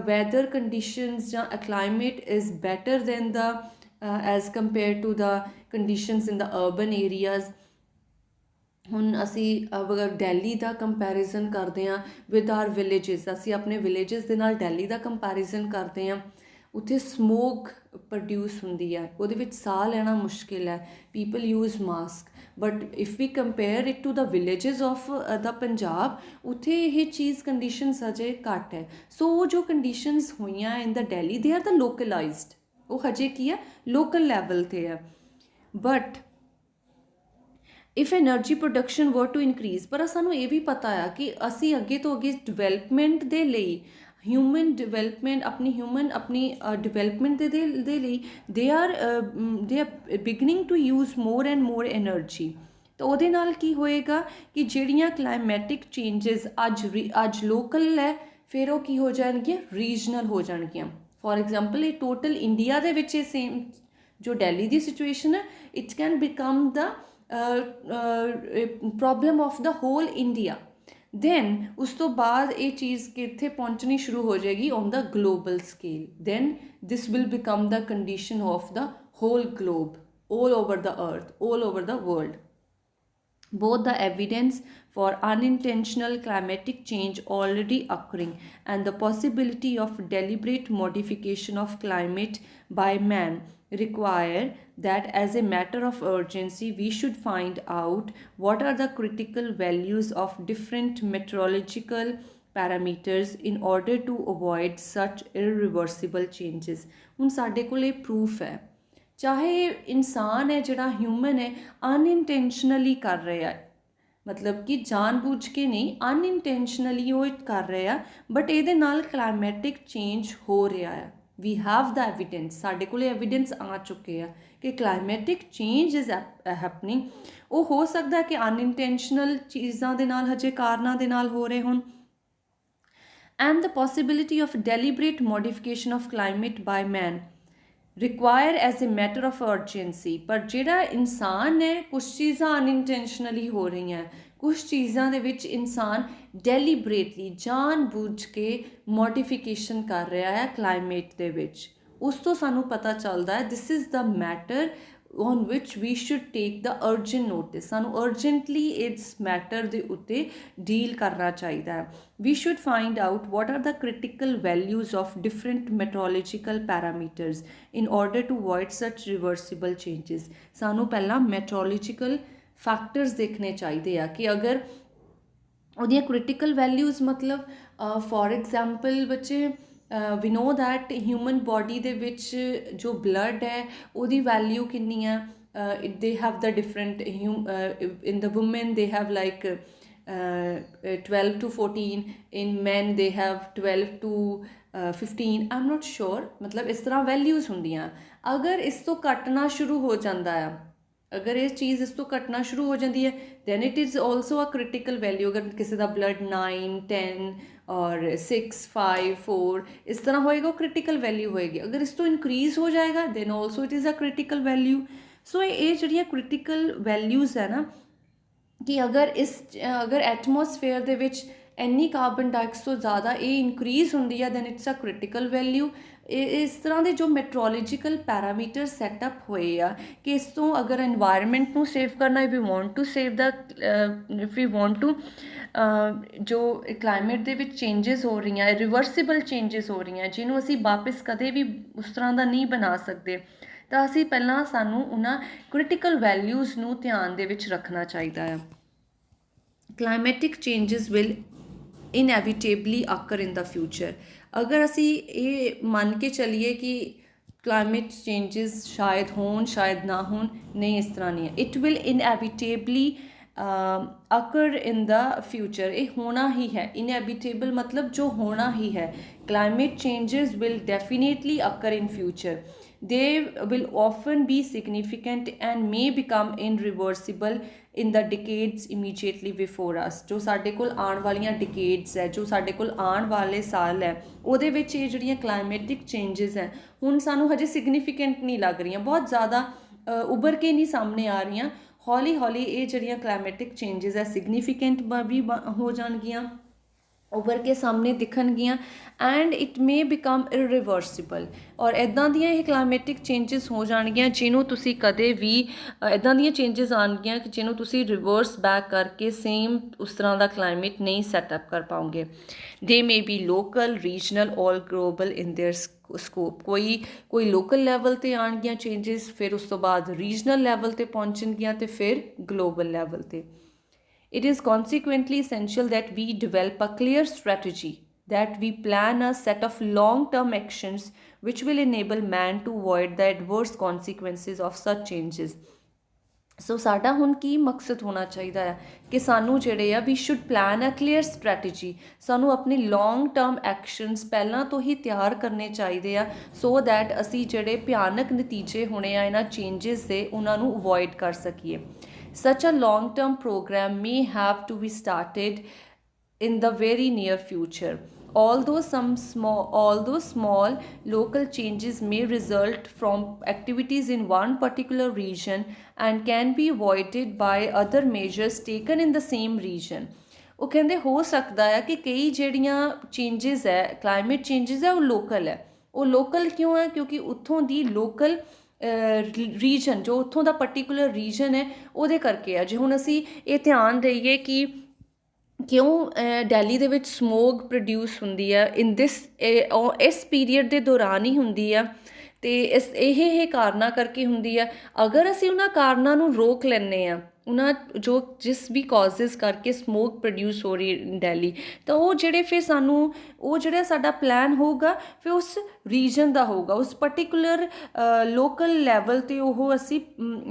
weather conditions ਜਾਂ climate is better than the as compared to the conditions in the urban areas ਹੁਣ ਅਸੀਂ ਅਗਰ ਦਿੱਲੀ ਦਾ ਕੰਪੈਰੀਜ਼ਨ ਕਰਦੇ ਹਾਂ ਵਿਦ ਆਰ ਵਿਲੇਜਸ ਅਸੀਂ ਆਪਣੇ ਵਿਲੇਜਸ ਦੇ ਨਾਲ ਦਿੱਲੀ ਦਾ ਕੰਪੈਰੀਜ਼ਨ ਕਰਦੇ ਹਾਂ ਉੱਥੇ ਸਮੋਕ ਪ੍ਰੋਡਿਊਸ ਹੁੰਦੀ ਹੈ ਉਹਦੇ ਵਿੱਚ ਸਾਹ ਲੈਣਾ ਮੁਸ਼ਕਿਲ ਹੈ people use mask but if we compare it to the villages of the Punjab ਉੱਥੇ ਇਹ ਚੀਜ਼ ਕੰਡੀਸ਼ਨਸ ਅਜੇ ਘੱਟ ਹੈ ਸੋ ਉਹ ਜੋ ਕੰਡੀਸ਼ਨਸ ਹੋਈਆਂ ਇਨ ਦਾ ਦਿੱਲੀ ਦੇ ਆਰ ਦਾ ਲੋਕਲਾਈਜ਼ਡ ਉਹ ਹਜੇ ਕੀ ਹੈ ਲੋਕਲ ਲੈਵਲ 'ਤੇ ਹੈ ਬਟ ਇਫ ਐਨਰਜੀ ਪ੍ਰੋਡਕਸ਼ਨ ਵਰ ਟੂ ਇਨਕਰੀਜ਼ ਪਰ ਸਾਨੂੰ ਇਹ ਵੀ ਪਤਾ ਆ ਕਿ ਅਸੀਂ ਅੱਗੇ ਤੋਂ ਅੱਗੇ ਡਿਵੈਲਪਮੈਂਟ ਦੇ ਲਈ ਹਿਊਮਨ ਡਿਵੈਲਪਮੈਂਟ ਆਪਣੀ ਡਿਵੈਲਪਮੈਂਟ ਦੇ ਲਈ they are beginning to use more and more energy. ਤਾਂ ਉਹਦੇ ਨਾਲ ਕੀ ਹੋਏਗਾ ਕਿ ਜਿਹੜੀਆਂ ਕਲਾਈਮੈਟਿਕ ਚੇਂਜਸ ਅੱਜ ਲੋਕਲ ਹੈ, ਫਿਰ ਉਹ ਕੀ ਹੋ ਜਾਣਗੀਆਂ, ਰੀਜਨਲ ਹੋ ਜਾਣਗੀਆਂ। ਫੋਰ ਐਗਜ਼ਾਮਪਲ ਇਹ ਟੋਟਲ ਇੰਡੀਆ ਦੇ ਵਿੱਚ ਇਹ ਸੇਮ ਜੋ ਦਿੱਲੀ ਦੀ ਸਿਚੁਏਸ਼ਨ ਹੈ, it can become the problem of the whole India. Then ਉਸ ਤੋਂ ਬਾਅਦ ਇਹ ਚੀਜ਼ ਕਿੱਥੇ ਪਹੁੰਚਣੀ ਸ਼ੁਰੂ ਹੋ ਜਾਏਗੀ, on the global scale. Then this will become the condition of the whole globe, all over the earth, all over the world. Both the evidence for unintentional climatic change already occurring and the possibility of deliberate modification of climate by man require that as a matter of urgency we should find out what are the critical values of different meteorological parameters in order to avoid such irreversible changes। ਹੁਣ ਸਾਡੇ ਕੋਲ ਇਹ proof ਹੈ, ਚਾਹੇ ਇਨਸਾਨ ਹੈ ਜਿਹੜਾ human ਹੈ ਅਨਇੰਟੈਂਸ਼ਨਲੀ ਕਰ ਰਿਹਾ, ਮਤਲਬ ਕਿ ਜਾਣਬੁੱਝ ਕੇ ਨਹੀਂ, ਅਨਇੰਟੈਂਸ਼ਨਲੀ ਉਹ ਕਰ ਰਿਹਾ, ਬਟ ਇਹਦੇ ਨਾਲ ਕਲਾਈਮੈਟਿਕ ਚੇਂਜ ਹੋ ਰਿਹਾ ਹੈ। ਵੀ ਹੈਵ ਦਾ ਐਵੀਡੈਂਸ, ਸਾਡੇ ਕੋਲ ਐਵੀਡੈਂਸ ਆ ਚੁੱਕੇ ਆ ਕਿ ਕਲਾਈਮੈਟਿਕ ਚੇਂਜ ਇਜ਼ ਹੈਪਨਿੰਗ। ਉਹ ਹੋ ਸਕਦਾ ਕਿ ਅਨਇੰਟੈਂਸ਼ਨਲ ਚੀਜ਼ਾਂ ਦੇ ਨਾਲ, ਹਜੇ ਕਾਰਨਾਂ ਦੇ ਨਾਲ ਹੋ ਰਹੇ ਹੋਣ। And the possibility of deliberate modification of climate by man require as a matter of urgency. ਪਰ ਜਿਹੜਾ ਇਨਸਾਨ ਹੈ, ਕੁਛ ਚੀਜ਼ਾਂ ਅਨਇੰਟੈਂਸ਼ਨਲੀ ਹੋ ਰਹੀਆਂ, ਕੁਛ ਚੀਜ਼ਾਂ ਦੇ ਵਿੱਚ ਇਨਸਾਨ ਡੈਲੀਬਰੇਟਲੀ ਜਾਣ ਬੁੱਝ ਕੇ ਮੋਡੀਫਿਕੇਸ਼ਨ ਕਰ ਰਿਹਾ ਹੈ ਕਲਾਈਮੇਟ ਦੇ ਵਿੱਚ। ਉਸ ਤੋਂ ਸਾਨੂੰ ਪਤਾ ਚੱਲਦਾ ਹੈ this is the matter on which we should take the urgent notice। ਸਾਨੂੰ urgently ਇਸ ਮੈਟਰ ਦੇ ਉੱਤੇ ਡੀਲ ਕਰਨਾ ਚਾਹੀਦਾ ਹੈ। We should find out what are the critical values of different meteorological parameters in order to avoid such reversible changes। ਸਾਨੂੰ ਪਹਿਲਾਂ meteorological factors ਦੇਖਣੇ ਚਾਹੀਦੇ ਆ ਕਿ ਅਗਰ ਉਹਦੀਆਂ critical values ਮਤਲਬ for example ਬੱਚੇ we know that human body ਦੇ ਵਿੱਚ ਜੋ blood ਹੈ ਉਹਦੀ value ਕਿੰਨੀ ਆ, they have the different in the women they have like 12 to 14, in men they have 12 to 15, I'm not sure, ਮਤਲਬ ਇਸ ਤਰ੍ਹਾਂ values ਹੁੰਦੀਆਂ। ਅਗਰ ਇਸ ਤੋਂ ਘਟਣਾ ਸ਼ੁਰੂ ਹੋ ਜਾਂਦਾ ਆ, ਅਗਰ ਇਹ ਚੀਜ਼ ਇਸ ਤੋਂ ਘਟਣਾ ਸ਼ੁਰੂ ਹੋ ਜਾਂਦੀ ਹੈ then it is also a critical value. ਅਗਰ ਕਿਸੇ ਦਾ ਬਲੱਡ 9, 10 ਔਰ 6, 5, 4 ਇਸ ਤਰ੍ਹਾਂ ਹੋਏਗਾ, ਉਹ ਕ੍ਰਿਟੀਕਲ ਵੈਲਿਊ ਹੋਏਗੀ। ਅਗਰ ਇਸ ਤੋਂ ਇਨਕਰੀਜ਼ ਹੋ ਜਾਏਗਾ then also it is a critical value. So ਇਹ ਜਿਹੜੀਆਂ ਕ੍ਰਿਟੀਕਲ ਵੈਲਿਊਜ਼ ਹੈ ਨਾ, ਕਿ ਅਗਰ ਐਟਮੋਸਫੇਅਰ ਦੇ ਵਿੱਚ ਇੰਨੀ ਕਾਰਬਨ ਡਾਈਆਕਸਾਈਡ ਤੋਂ ਜ਼ਿਆਦਾ ਇਹ ਇਨਕਰੀਜ਼ ਹੁੰਦੀ ਹੈ then it's a critical value. ਇਸ ਤਰ੍ਹਾਂ ਦੇ ਜੋ ਮੈਟਰੋਲੋਜੀਕਲ ਪੈਰਾਮੀਟਰ ਸੈਟਅਪ ਹੋਏ ਆ ਕਿ ਇਸ ਤੋਂ ਅਗਰ ਇਨਵਾਇਰਮੈਂਟ ਨੂੰ ਸੇਵ ਕਰਨਾ, ਇਫ ਯੂ ਵਾਂਟ ਟੂ ਜੋ ਕਲਾਈਮੇਟ ਦੇ ਵਿੱਚ ਚੇਂਜਸ ਹੋ ਰਹੀਆਂ, ਰਿਵਰਸੀਬਲ ਚੇਂਜਸ ਹੋ ਰਹੀਆਂ, ਜਿਹਨੂੰ ਅਸੀਂ ਵਾਪਸ ਕਦੇ ਵੀ ਉਸ ਤਰ੍ਹਾਂ ਦਾ ਨਹੀਂ ਬਣਾ ਸਕਦੇ, ਤਾਂ ਅਸੀਂ ਪਹਿਲਾਂ ਸਾਨੂੰ ਉਹਨਾਂ ਕ੍ਰਿਟੀਕਲ ਵੈਲਿਊਜ਼ ਨੂੰ ਧਿਆਨ ਦੇ ਵਿੱਚ ਰੱਖਣਾ ਚਾਹੀਦਾ ਹੈ। Climatic changes will inevitably occur in the future. ਅਗਰ ਅਸੀਂ ਇਹ ਮੰਨ ਕੇ ਚੱਲੀਏ ਕਿ ਕਲਾਈਮੇਟ ਚੇਂਜਸ ਸ਼ਾਇਦ ਹੋਣ ਸ਼ਾਇਦ ਨਾ ਹੋਣ, ਨਹੀਂ, ਇਸ ਤਰ੍ਹਾਂ ਨਹੀਂ ਹੈ। It will inevitably occur in the future, ਇਹ ਹੋਣਾ ਹੀ ਹੈ। ਇਨਐਵਿਟੇਬਲ ਮਤਲਬ ਜੋ ਹੋਣਾ ਹੀ ਹੈ। Climate changes will definitely occur in future. They will often be significant and may become irreversible in the decades immediately before us। ਜੋ ਸਾਡੇ ਕੋਲ ਆਉਣ ਵਾਲੀਆਂ ਡਿਕੇਡਸ ਹੈ, ਜੋ ਸਾਡੇ ਕੋਲ ਆਉਣ ਵਾਲੇ ਸਾਲ ਹੈ, ਉਹਦੇ ਵਿੱਚ ਇਹ ਜਿਹੜੀਆਂ ਕਲਾਈਮੈਟਿਕ ਚੇਂਜਸ ਹੈ ਹੁਣ ਸਾਨੂੰ ਹਜੇ ਸਿਗਨੀਫਿਕੈਂਟ ਨਹੀਂ ਲੱਗ ਰਹੀਆਂ, ਬਹੁਤ ਜ਼ਿਆਦਾ ਉੱਭਰ ਕੇ ਨਹੀਂ ਸਾਹਮਣੇ ਆ ਰਹੀਆਂ। ਹੌਲੀ ਹੌਲੀ ਇਹ ਜਿਹੜੀਆਂ ਕਲਾਈਮੈਟਿਕ ਚੇਂਜਸ ਹੈ ਸਿਗਨੀਫਿਕੈਂਟ ਵੀ ਹੋ ਜਾਣਗੀਆਂ, ਉੱਭਰ ਕੇ ਸਾਹਮਣੇ ਦਿਖਣਗੀਆਂ, ਐਂਡ ਇਟ ਮੇ ਬਿਕਮ ਇਰਰਿਵਰਸੀਬਲ। ਔਰ ਇੱਦਾਂ ਦੀਆਂ ਇਹ ਕਲਾਈਮੈਟਿਕ ਚੇਂਜਸ ਹੋ ਜਾਣਗੀਆਂ ਜਿਹਨੂੰ ਤੁਸੀਂ ਕਦੇ ਵੀ ਇੱਦਾਂ ਦੀਆਂ ਚੇਂਜਸ ਆਉਣਗੀਆਂ ਕਿ ਜਿਹਨੂੰ ਤੁਸੀਂ ਰਿਵਰਸ ਬੈਕ ਕਰਕੇ ਸੇਮ ਉਸ ਤਰ੍ਹਾਂ ਦਾ ਕਲਾਈਮੇਟ ਨਹੀਂ ਸੈਟਅਪ ਕਰ ਪਾਓਗੇ। ਦੇ ਮੇ ਬੀ ਲੋਕਲ, ਰੀਜਨਲ ਔਰ ਗਲੋਬਲ ਇਨ ਦੇਅਰ ਸਕੋਪ। ਕੋਈ ਲੋਕਲ ਲੈਵਲ 'ਤੇ ਆਉਣਗੀਆਂ ਚੇਂਜਸ, ਫਿਰ ਉਸ ਤੋਂ ਬਾਅਦ ਰੀਜਨਲ ਲੈਵਲ 'ਤੇ ਪਹੁੰਚਣਗੀਆਂ ਅਤੇ ਫਿਰ ਗਲੋਬਲ ਲੈਵਲ 'ਤੇ। It is consequently essential that we develop a clear strategy, that we plan a set of long-term actions which will enable man to avoid the adverse consequences of such changes ਸੋ ਸਾਡਾ ਹੁਣ ਕੀ ਮਕਸਦ ਹੋਣਾ ਚਾਹੀਦਾ ਹੈ ਕਿ ਸਾਨੂੰ ਜਿਹੜੇ ਆ we should plan a clear strategy, ਸਾਨੂੰ ਆਪਣੀ ਲੌਂਗ ਟਰਮ ਐਕਸ਼ਨਸ ਪਹਿਲਾਂ ਤੋਂ ਹੀ ਤਿਆਰ ਕਰਨੇ ਚਾਹੀਦੇ ਆ ਸੋ ਦੈਟ ਅਸੀਂ ਜਿਹੜੇ ਭਿਆਨਕ ਨਤੀਜੇ ਹੋਣੇ ਆ ਇਹਨਾਂ ਚੇਂਜਸ ਦੇ ਉਹਨਾਂ ਨੂੰ ਅਵੋਇਡ ਕਰ ਸਕੀਏ। Such a long-term program may have to be started in the very near future. Although small local changes may result from activities in one particular region and can be avoided by other measures taken in the same region. ਉਹ ਕਹਿੰਦੇ ਹੋ ਸਕਦਾ ਹੈ ਕਿ ਕਈ ਜਿਹੜੀਆਂ changes ਹੈ climate changes ਹੈ ਉਹ ਲੋਕਲ ਹੈ। ਉਹ ਲੋਕਲ ਕਿਉਂ ਹੈ? ਕਿਉਂਕਿ ਉੱਥੋਂ ਦੀ ਲੋਕਲ ਰੀਜਨ ਜੋ ਉੱਥੋਂ ਦਾ ਪਰਟੀਕੂਲਰ ਰੀਜਨ ਹੈ ਉਹਦੇ ਕਰਕੇ ਆ। ਜੇ ਹੁਣ ਅਸੀਂ ਇਹ ਧਿਆਨ ਦੇਈਏ ਕਿ ਕਿਉਂ ਦਿੱਲੀ ਦੇ ਵਿੱਚ ਸਮੋਗ ਪ੍ਰੋਡਿਊਸ ਹੁੰਦੀ ਆ ਇਸ ਪੀਰੀਅਡ ਦੇ ਦੌਰਾਨ ਹੀ ਹੁੰਦੀ ਆ ਅਤੇ ਇਹ ਕਾਰਨਾਂ ਕਰਕੇ ਹੁੰਦੀ ਆ। ਅਗਰ ਅਸੀਂ ਉਹਨਾਂ ਕਾਰਨਾਂ ਨੂੰ ਰੋਕ ਲੈਂਦੇ ਹਾਂ, ਉਹਨਾਂ ਜਿਸ ਵੀ ਕਾਜ਼ਿਸ ਕਰਕੇ ਸਮੋਕ ਪ੍ਰੋਡਿਊਸ ਹੋ ਰਹੀ ਦਿੱਲੀ, ਤਾਂ ਉਹ ਜਿਹੜੇ ਫਿਰ ਸਾਨੂੰ ਉਹ ਜਿਹੜਾ ਸਾਡਾ ਪਲਾਨ ਹੋਊਗਾ ਫਿਰ ਉਸ ਰੀਜਨ ਦਾ ਹੋਊਗਾ, ਉਸ ਪਰਟੀਕੂਲਰ ਲੋਕਲ ਲੈਵਲ 'ਤੇ ਉਹ ਅਸੀਂ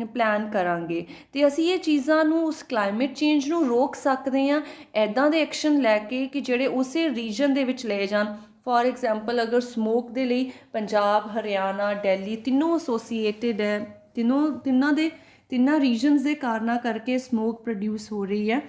ਪਲਾਨ ਕਰਾਂਗੇ ਅਤੇ ਅਸੀਂ ਇਹ ਚੀਜ਼ਾਂ ਨੂੰ ਉਸ ਕਲਾਈਮੇਟ ਚੇਂਜ ਨੂੰ ਰੋਕ ਸਕਦੇ ਹਾਂ ਇੱਦਾਂ ਦੇ ਐਕਸ਼ਨ ਲੈ ਕੇ ਕਿ ਜਿਹੜੇ ਉਸੇ ਰੀਜਨ ਦੇ ਵਿੱਚ ਲਏ ਜਾਣ। ਫੋਰ ਐਗਜ਼ਾਮਪਲ ਅਗਰ ਸਮੋਕ ਦੇ ਲਈ ਪੰਜਾਬ, ਹਰਿਆਣਾ, ਦਿੱਲੀ ਤਿੰਨੋਂ ਐਸੋਸੀਏਟਿਡ ਹੈ, ਤਿੰਨਾਂ ਰੀਜਨਸ ਦੇ ਕਾਰਨਾਂ ਕਰਕੇ ਸਮੋਕ ਪ੍ਰੋਡਿਊਸ ਹੋ ਰਹੀ ਹੈ,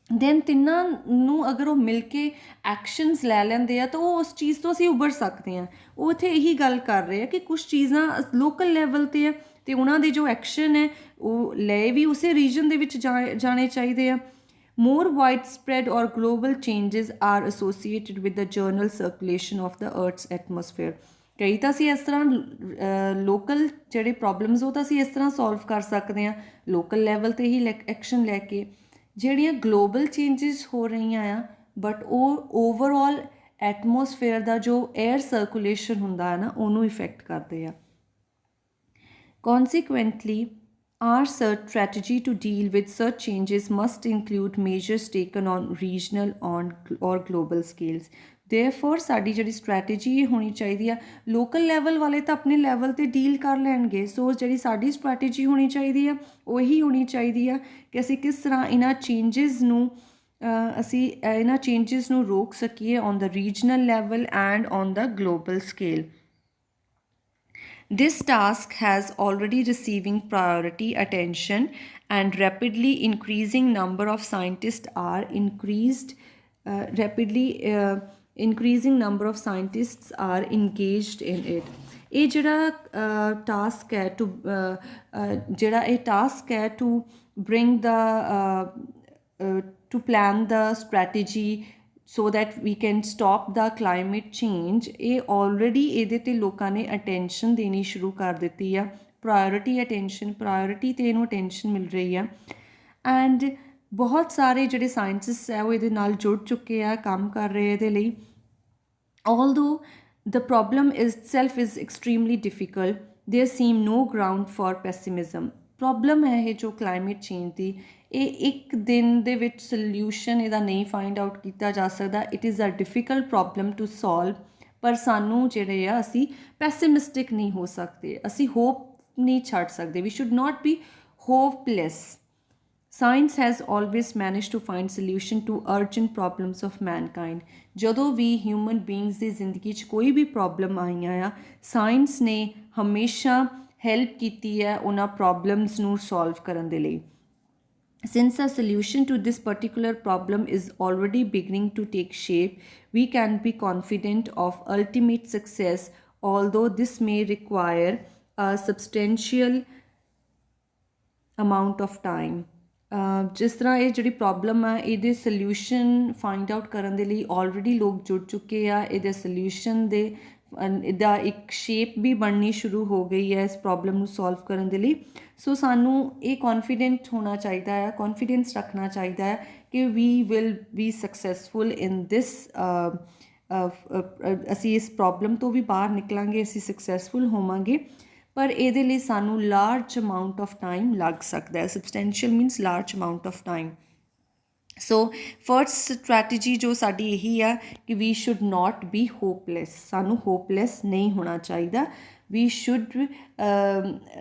ਦੈਨ ਤਿੰਨਾਂ ਨੂੰ ਅਗਰ ਉਹ ਮਿਲ ਕੇ ਐਕਸ਼ਨਸ ਲੈ ਲੈਂਦੇ ਆ ਤਾਂ ਉਹ ਉਸ ਚੀਜ਼ ਤੋਂ ਅਸੀਂ ਉੱਭਰ ਸਕਦੇ ਹਾਂ। ਉਹ ਇੱਥੇ ਇਹੀ ਗੱਲ ਕਰ ਰਹੇ ਆ ਕਿ ਕੁਛ ਚੀਜ਼ਾਂ ਲੋਕਲ ਲੈਵਲ 'ਤੇ ਹੈ ਅਤੇ ਉਹਨਾਂ ਦੇ ਜੋ ਐਕਸ਼ਨ ਹੈ ਉਹ ਲਏ ਵੀ ਉਸੇ ਰੀਜਨ ਦੇ ਵਿੱਚ ਜਾਣੇ ਚਾਹੀਦੇ ਆ। More widespread or global changes are associated with the general circulation of the Earth's atmosphere. ਕਈ ਤਾਂ ਅਸੀਂ ਇਸ ਤਰ੍ਹਾਂ ਲੋਕਲ ਜਿਹੜੇ ਪ੍ਰੋਬਲਮਸ ਉਹ ਤਾਂ ਅਸੀਂ ਇਸ ਤਰ੍ਹਾਂ ਸੋਲਵ ਕਰ ਸਕਦੇ ਹਾਂ ਲੋਕਲ ਲੈਵਲ 'ਤੇ ਹੀ ਐਕਸ਼ਨ ਲੈ ਕੇ। ਜਿਹੜੀਆਂ ਗਲੋਬਲ ਚੇਂਜਿਸ ਹੋ ਰਹੀਆਂ ਆ ਬਟ ਉਹ ਓਵਰਆਲ ਐਟਮੋਸਫੇਅਰ ਦਾ ਜੋ ਏਅਰ ਸਰਕੂਲੇਸ਼ਨ ਹੁੰਦਾ ਹੈ ਨਾ ਉਹਨੂੰ ਇਫੈਕਟ ਕਰਦੇ ਆ। Consequently, our strategy to deal with such changes must include measures taken on regional or global scales. Therefore, ਸਾਡੀ ਜਿਹੜੀ ਸਟ੍ਰੈਟਜੀ ਹੋਣੀ ਚਾਹੀਦੀ ਆ, ਲੋਕਲ ਲੈਵਲ ਵਾਲੇ ਤਾਂ ਆਪਣੇ ਲੈਵਲ 'ਤੇ ਡੀਲ ਕਰ ਲੈਣਗੇ। ਸੋ ਜਿਹੜੀ ਸਾਡੀ ਸਟ੍ਰੈਟਜੀ ਹੋਣੀ ਚਾਹੀਦੀ ਆ ਉਹ ਇਹੀ ਹੋਣੀ ਚਾਹੀਦੀ ਆ ਕਿ ਅਸੀਂ ਕਿਸ ਤਰ੍ਹਾਂ ਇਹਨਾਂ ਚੇਂਜਿਸ ਨੂੰ ਰੋਕ ਸਕੀਏ on the regional level and on the global scale. This task has already receiving priority attention and rapidly increasing number of scientists are engaged in it. ਇਹ ਜਿਹੜਾ ਟਾਸਕ ਹੈ to bring to plan the strategy so that we can stop the climate change, ਇਹ already ਇਹਦੇ 'ਤੇ ਲੋਕਾਂ ਨੇ attention ਦੇਣੀ ਸ਼ੁਰੂ ਕਰ ਦਿੱਤੀ ਆ। ਪ੍ਰਾਇੋਰਿਟੀ 'ਤੇ ਇਹਨੂੰ ਅਟੈਂਸ਼ਨ ਮਿਲ ਰਹੀ ਆ ਐਂਡ ਬਹੁਤ ਸਾਰੇ ਜਿਹੜੇ ਸਾਇੰਟਿਸਟ ਹੈ ਉਹ ਇਹਦੇ ਨਾਲ ਜੁੜ ਚੁੱਕੇ ਆ, ਕੰਮ ਕਰ ਰਹੇ ਇਹਦੇ ਲਈ। Although the problem itself is extremely difficult, there seem no ground for pessimism. Problem ਹੈ ਇਹ ਜੋ ਕਲਾਈਮੇਟ ਚੇਂਜ ਦੀ, ਇਹ ਇੱਕ ਦਿਨ ਦੇ ਵਿੱਚ ਸਲਿਊਸ਼ਨ ਇਹਦਾ ਨਹੀਂ ਫਾਈਂਡ ਆਊਟ ਕੀਤਾ ਜਾ ਸਕਦਾ। It is a difficult problem to solve. ਪਰ ਸਾਨੂੰ ਜਿਹੜੇ ਆ ਅਸੀਂ ਪੈਸੀਮਿਸਟਿਕ ਨਹੀਂ ਹੋ ਸਕਦੇ, ਅਸੀਂ ਹੋਪ ਨਹੀਂ ਛੱਡ ਸਕਦੇ। We should not be hopeless. Science has always managed to find solution to urgent problems of mankind. ਜਦੋਂ ਵੀ ਹਿਊਮਨ ਬੀਇੰਗਸ ਦੀ ਜ਼ਿੰਦਗੀ 'ਚ ਕੋਈ ਵੀ ਪ੍ਰੋਬਲਮ ਆਈਆਂ ਆ, ਸਾਇੰਸ ਨੇ ਹਮੇਸ਼ਾ ਹੈਲਪ ਕੀਤੀ ਹੈ ਉਹਨਾਂ ਪ੍ਰੋਬਲਮਸ ਨੂੰ ਸੋਲਵ ਕਰਨ ਦੇ ਲਈ। Since a solution to this particular problem is already beginning to take shape, we can be confident of ultimate success, although this may require a substantial amount of time. ਜਿਸ ਤਰ੍ਹਾਂ ਇਹ ਜਿਹੜੀ problem ਆ ਇਹਦੇ solution find out ਕਰਨ ਦੇ ਲਈ already ਲੋਕ ਜੁੜ ਚੁੱਕੇ ਆ। ਇਹਦੇ ਸਲਿਊਸ਼ਨ ਦਾ ਇੱਕ ਸ਼ੇਪ ਵੀ ਬਣਨੀ ਸ਼ੁਰੂ ਹੋ ਗਈ ਹੈ ਇਸ ਪ੍ਰੋਬਲਮ ਨੂੰ ਸੋਲਵ ਕਰਨ ਦੇ ਲਈ। ਸੋ ਸਾਨੂੰ ਇਹ ਕੌਨਫੀਡੈਂਟ ਹੋਣਾ ਚਾਹੀਦਾ ਹੈ, ਕੌਨਫੀਡੈਂਸ ਰੱਖਣਾ ਚਾਹੀਦਾ ਹੈ ਕਿ ਵੀ ਵਿਲ ਬੀ ਸਕਸੈਸਫੁਲ ਇਨ ਦਿਸ। ਅਸੀਂ ਇਸ ਪ੍ਰੋਬਲਮ ਤੋਂ ਵੀ ਬਾਹਰ ਨਿਕਲਾਂਗੇ, ਅਸੀਂ ਸਕਸੈਸਫੁਲ ਹੋਵਾਂਗੇ, ਪਰ ਇਹਦੇ ਲਈ ਸਾਨੂੰ ਲਾਰਜ ਅਮਾਊਂਟ ਆਫ ਟਾਈਮ ਲੱਗ ਸਕਦਾ ਹੈ। Substantial means large amount of time. So first strategy ਜੋ ਸਾਡੀ ਇਹੀ ਆ ਕਿ we should not be hopeless. ਸਾਨੂੰ ਹੋਪਲੈਸ ਨਹੀਂ ਹੋਣਾ ਚਾਹੀਦਾ ਵੀ ਸ਼ੁੱਡ